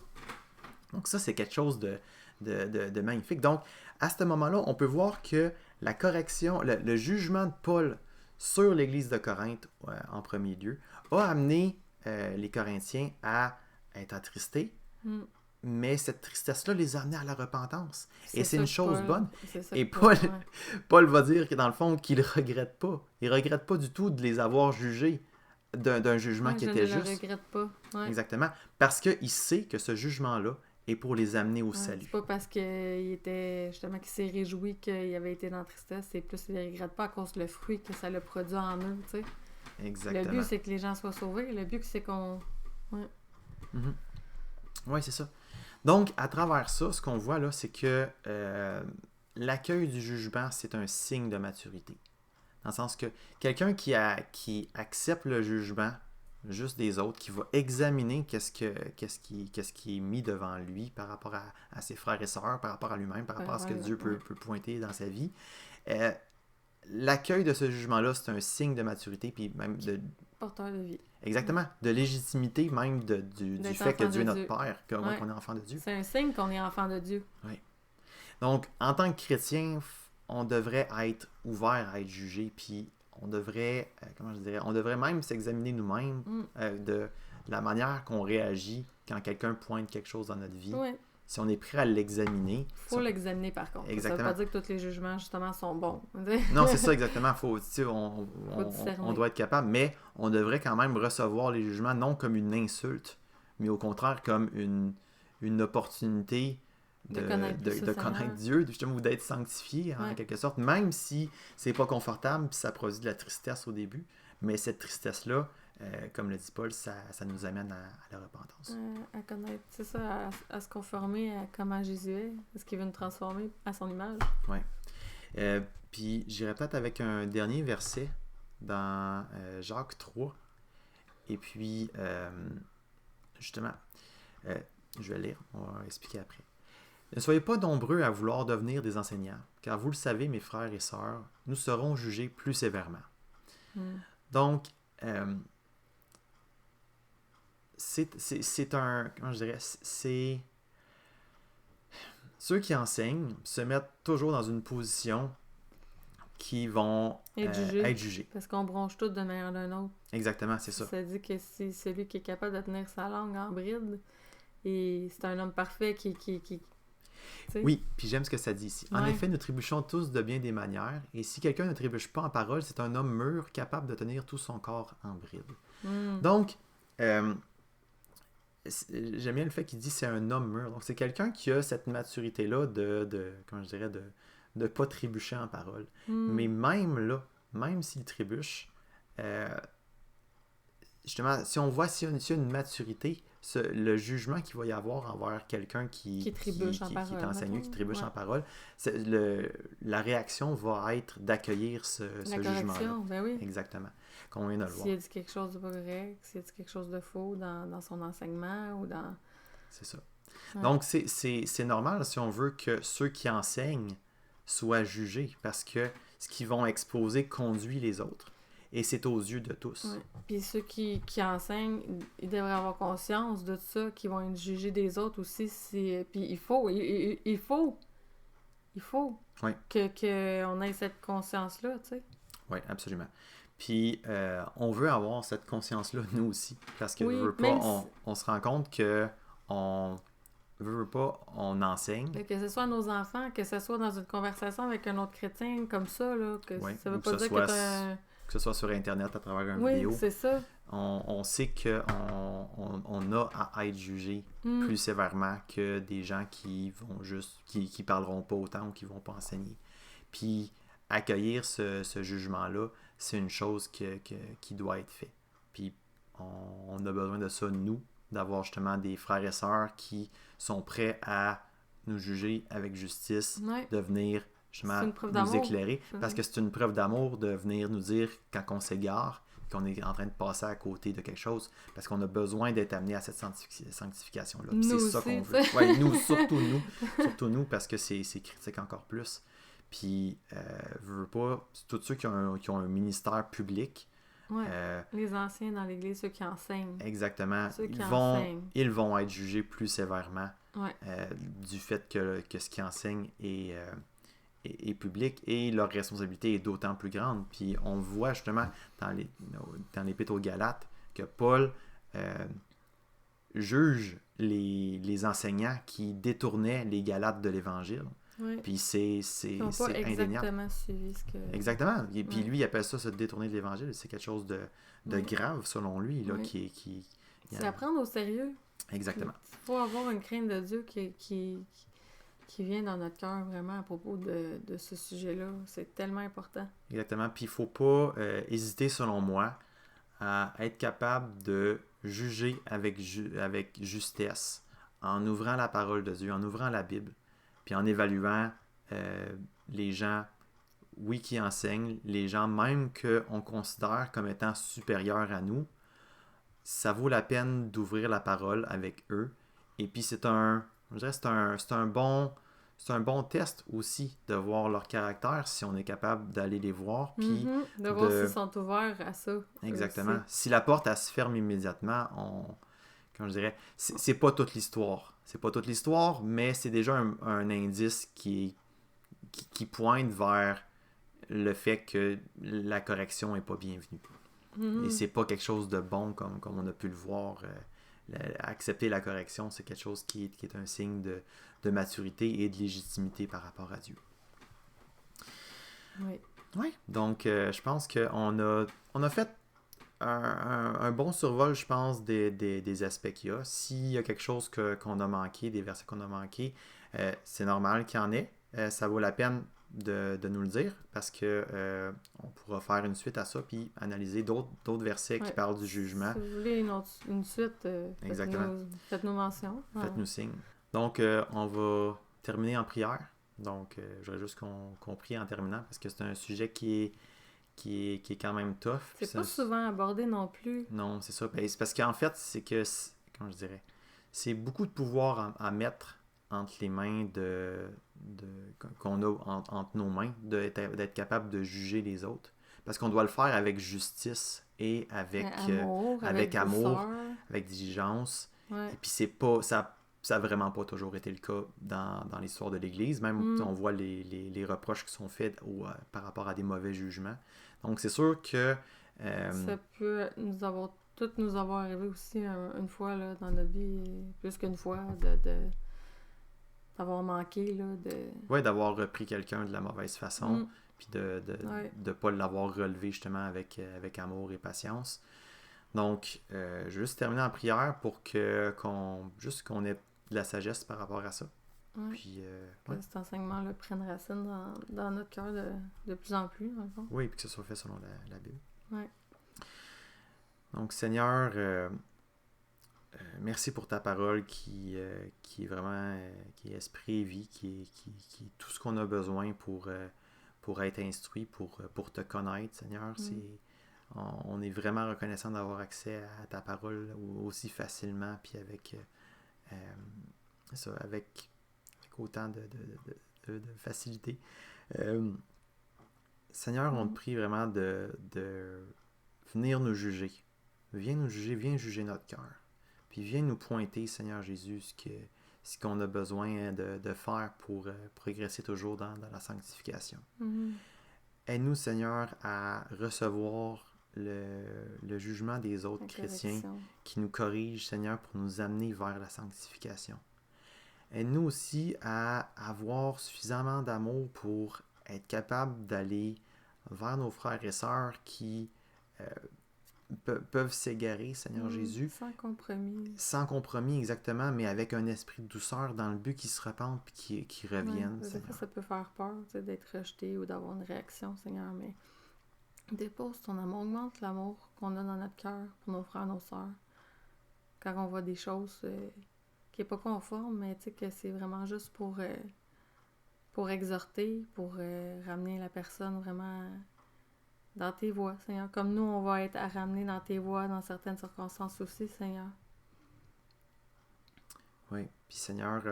Donc ça, c'est quelque chose de magnifique. Donc, à ce moment-là, on peut voir que la correction, le jugement de Paul sur l'Église de Corinthe, en premier lieu, a amené les Corinthiens à être attristés, mais cette tristesse-là les a amenés à la repentance. Et c'est une chose bonne. Et Paul va dire que dans le fond, qu'il ne regrette pas. Il ne regrette pas du tout de les avoir jugés d'un jugement qui était juste. Je ne le regrette pas. Ouais. Exactement. Parce qu'il sait que ce jugement-là est pour les amener au salut. C'est pas parce qu'il était justement qu'il s'est réjoui qu'il avait été dans la tristesse, c'est plus qu'il ne regrette pas à cause du fruit que ça l'a produit en eux, tu sais. Exactement. Le but, c'est que les gens soient sauvés. Le but, c'est qu'on... Ouais. Oui, c'est ça. Donc, à travers ça, ce qu'on voit là, c'est que l'accueil du jugement, c'est un signe de maturité. Dans le sens que quelqu'un qui accepte le jugement juste des autres, qui va examiner qu'est-ce qui est mis devant lui par rapport à ses frères et sœurs, par rapport à lui-même, par rapport à ce que Dieu peut pointer dans sa vie. L'accueil de ce jugement-là, c'est un signe de maturité, puis même de... Porteur de vie. Exactement. De légitimité même du fait que Dieu est notre Père, qu'on est enfant de Dieu. C'est un signe qu'on est enfant de Dieu. Oui. Donc, en tant que chrétien, on devrait être ouvert à être jugé, puis on devrait, on devrait même s'examiner nous-mêmes de la manière qu'on réagit quand quelqu'un pointe quelque chose dans notre vie. Ouais. Si on est prêt à l'examiner. Il faut l'examiner par contre. Exactement. Ça veut pas dire que tous les jugements, justement, sont bons. Non, c'est ça exactement. On doit être capable, mais on devrait quand même recevoir les jugements non comme une insulte, mais au contraire comme une opportunité de connaître Dieu, justement, ou d'être sanctifié en quelque sorte, même si c'est pas confortable, puis ça produit de la tristesse au début, mais cette tristesse-là, comme le dit Paul, ça nous amène à la repentance. À connaître, c'est ça, à se conformer à comment Jésus est, à ce qu'il veut nous transformer à son image. Oui. Puis j'irai peut-être avec un dernier verset dans Jacques 3. Et puis, justement, je vais lire, on va expliquer après. Ne soyez pas nombreux à vouloir devenir des enseignants, car vous le savez, mes frères et sœurs, nous serons jugés plus sévèrement. Donc, c'est un... Comment je dirais? C'est... Ceux qui enseignent se mettent toujours dans une position qui vont être jugés. Parce qu'on bronche tous de manière d'un autre. Exactement, c'est ça. Ça dit que c'est celui qui est capable de tenir sa langue en bride. Et c'est un homme parfait qui Oui, puis j'aime ce que ça dit ici. En effet, nous trébuchons tous de bien des manières, et si quelqu'un ne trébuche pas en parole, c'est un homme mûr, capable de tenir tout son corps en bride. Donc, j'aime bien le fait qu'il dit c'est un homme mûr. Donc, c'est quelqu'un qui a cette maturité-là comment je dirais, de pas trébucher en parole. Mais même là, même s'il trébuche, justement, si on voit s'il y a une maturité, le jugement qu'il va y avoir envers quelqu'un qui trébuche en parole, qui est enseignant, qui trébuche en parole, la réaction va être d'accueillir ce jugement-là. Ben oui. Exactement. Qu'on vient de le voir. S'il a dit quelque chose de pas correct, s'il a dit quelque chose de faux dans son enseignement ou dans... C'est ça. Donc, c'est normal si on veut que ceux qui enseignent soient jugés parce que ce qu'ils vont exposer conduit les autres. Et c'est aux yeux de tous. Ouais. Puis ceux qui enseignent, ils devraient avoir conscience de ça, qu'ils vont être jugés des autres aussi. Puis il faut qu'on ait cette conscience-là, tu sais. Oui, absolument. Puis on veut avoir cette conscience-là, nous aussi. Parce que on se rend compte que on enseigne. Que ce soit à nos enfants, que ce soit dans une conversation avec un autre chrétien comme ça, là, ça veut pas dire que ce soit sur Internet à travers une vidéo. Oui, c'est ça. On sait qu'on a à être jugé plus sévèrement que des gens qui vont juste qui parleront pas autant ou qui vont pas enseigner. Puis accueillir ce jugement-là, c'est une chose qui doit être faite. Puis on a besoin de ça, nous, d'avoir justement des frères et sœurs qui sont prêts à nous juger avec justice, de venir justement nous éclairer, parce que c'est une preuve d'amour de venir nous dire quand on s'égare, qu'on est en train de passer à côté de quelque chose, parce qu'on a besoin d'être amené à cette sanctification-là. Puis c'est ça qu'on veut. Ouais, surtout nous, parce que c'est critique encore plus. Puis, veux pas, tous ceux qui ont un ministère public, les anciens dans l'Église, ceux qui enseignent. Exactement. Ils vont être jugés plus sévèrement du fait que ce qu'ils enseignent est public et leur responsabilité est d'autant plus grande. Puis on voit justement dans l'Épître aux Galates que Paul juge les enseignants qui détournaient les Galates de l'Évangile. Oui. Puis c'est indéniable. Exactement suivi ce que... Exactement. Et puis lui, il appelle ça se détourner de l'Évangile. C'est quelque chose de grave, selon lui, là, c'est à prendre au sérieux. Exactement. Il faut avoir une crainte de Dieu qui vient dans notre cœur vraiment à propos de ce sujet-là. C'est tellement important. Exactement. Puis il ne faut pas hésiter, selon moi, à être capable de juger avec justesse en ouvrant la parole de Dieu, en ouvrant la Bible, puis en évaluant les gens, oui, qui enseignent, les gens même qu'on considère comme étant supérieurs à nous. Ça vaut la peine d'ouvrir la parole avec eux. Et puis c'est un bon test aussi de voir leur caractère, si on est capable d'aller les voir. Puis de voir s'ils sont ouverts à ça. Exactement. Aussi. Si la porte, elle se ferme immédiatement, comme je dirais, c'est pas toute l'histoire. C'est pas toute l'histoire, mais c'est déjà un indice qui pointe vers le fait que la correction n'est pas bienvenue. Et c'est pas quelque chose de bon comme on a pu le voir. Accepter la correction, c'est quelque chose qui est un signe de maturité et de légitimité par rapport à Dieu. Oui. Oui. Donc, je pense qu'on a fait un bon survol, je pense, des aspects qu'il y a. S'il y a quelque chose qu'on a manqué, des versets qu'on a manqués, c'est normal qu'il y en ait. Ça vaut la peine de nous le dire parce que on pourra faire une suite à ça puis analyser d'autres versets qui parlent du jugement. Si vous voulez une suite, faites-nous mention. Faites-nous signe. Donc, on va terminer en prière. Donc, j'aurais juste qu'on prie en terminant parce que c'est un sujet qui qui est quand même tough. C'est pas souvent abordé non plus. Non, c'est ça. Ben, c'est parce qu'en fait, comment je dirais, c'est beaucoup de pouvoir à mettre entre les mains qu'on a entre nos mains, d'être capable de juger les autres. Parce qu'on doit le faire avec justice et avec amour, avec diligence. Ouais. Et puis ça a vraiment pas toujours été le cas dans l'histoire de l'Église. Même on voit les reproches qui sont faits par rapport à des mauvais jugements. Donc c'est sûr que ça peut nous avoir arrivé aussi une fois là, dans notre vie, plus qu'une fois, d'avoir manqué. Là, Oui, d'avoir repris quelqu'un de la mauvaise façon, puis de ne pas l'avoir relevé justement avec amour et patience. Donc, je vais juste terminer en prière pour qu'on ait de la sagesse par rapport à ça. Ouais. Puis, que cet enseignement-là prenne racine dans notre cœur de plus en plus, dans le fond. Oui, puis que ce soit fait selon la Bible. Ouais. Donc, Seigneur, merci pour ta parole qui est vraiment qui est esprit et vie, qui est tout ce qu'on a besoin pour être instruit, pour te connaître, Seigneur. On est vraiment reconnaissant d'avoir accès à ta parole aussi facilement, puis avec autant de facilité. Seigneur, on te prie vraiment de venir nous juger. Viens nous juger, viens juger notre cœur. Puis viens nous pointer, Seigneur Jésus, ce qu'on a besoin de faire pour progresser toujours dans la sanctification. Aide-nous, Seigneur, à recevoir le jugement des autres chrétiens qui nous corrigent, Seigneur, pour nous amener vers la sanctification. Aide-nous aussi à avoir suffisamment d'amour pour être capable d'aller vers nos frères et sœurs qui peuvent s'égarer, Seigneur Jésus. Sans compromis. Sans compromis, exactement, mais avec un esprit de douceur dans le but qu'ils se repentent et qu'ils reviennent, Seigneur. Des fois, ça peut faire peur d'être rejeté ou d'avoir une réaction, Seigneur, mais dépose ton amour, augmente l'amour qu'on a dans notre cœur pour nos frères et nos sœurs. Quand on voit des choses qui n'est pas conforme, mais que c'est vraiment juste pour exhorter, pour ramener la personne vraiment dans tes voies, Seigneur. Comme nous, on va être à ramener dans tes voies dans certaines circonstances aussi, Seigneur. Oui, puis Seigneur,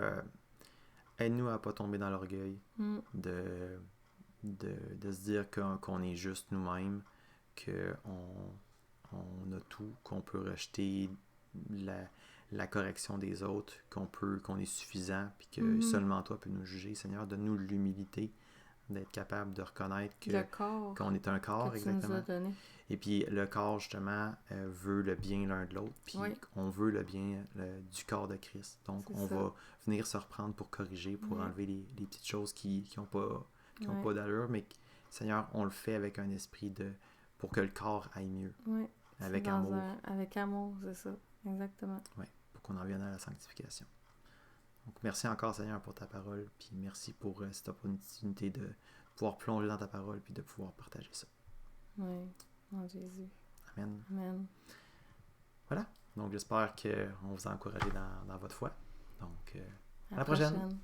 aide-nous à ne pas tomber dans l'orgueil, de se dire qu'on est juste nous-mêmes, qu'on a tout, qu'on peut rejeter la correction des autres, qu'on est suffisant, puis que seulement toi peux nous juger. Seigneur, donne-nous l'humilité d'être capable de reconnaître qu'on est un corps, que tu nous as donné. Et puis le corps, justement, veut le bien l'un de l'autre, puis on veut le bien du corps de Christ. Donc, va venir se reprendre pour corriger, pour enlever les petites choses qui n'ont pas d'allure, mais Seigneur, on le fait avec un esprit pour que le corps aille mieux. Oui. Avec amour. Avec amour, c'est ça. Exactement. Oui, pour qu'on en vienne à la sanctification. Donc, merci encore, Seigneur, pour ta parole, puis merci pour cette opportunité de pouvoir plonger dans ta parole, puis de pouvoir partager ça. Oui, en Jésus. Amen. Amen. Voilà. Donc, j'espère qu'on vous a encouragé dans votre foi. Donc, à la prochaine.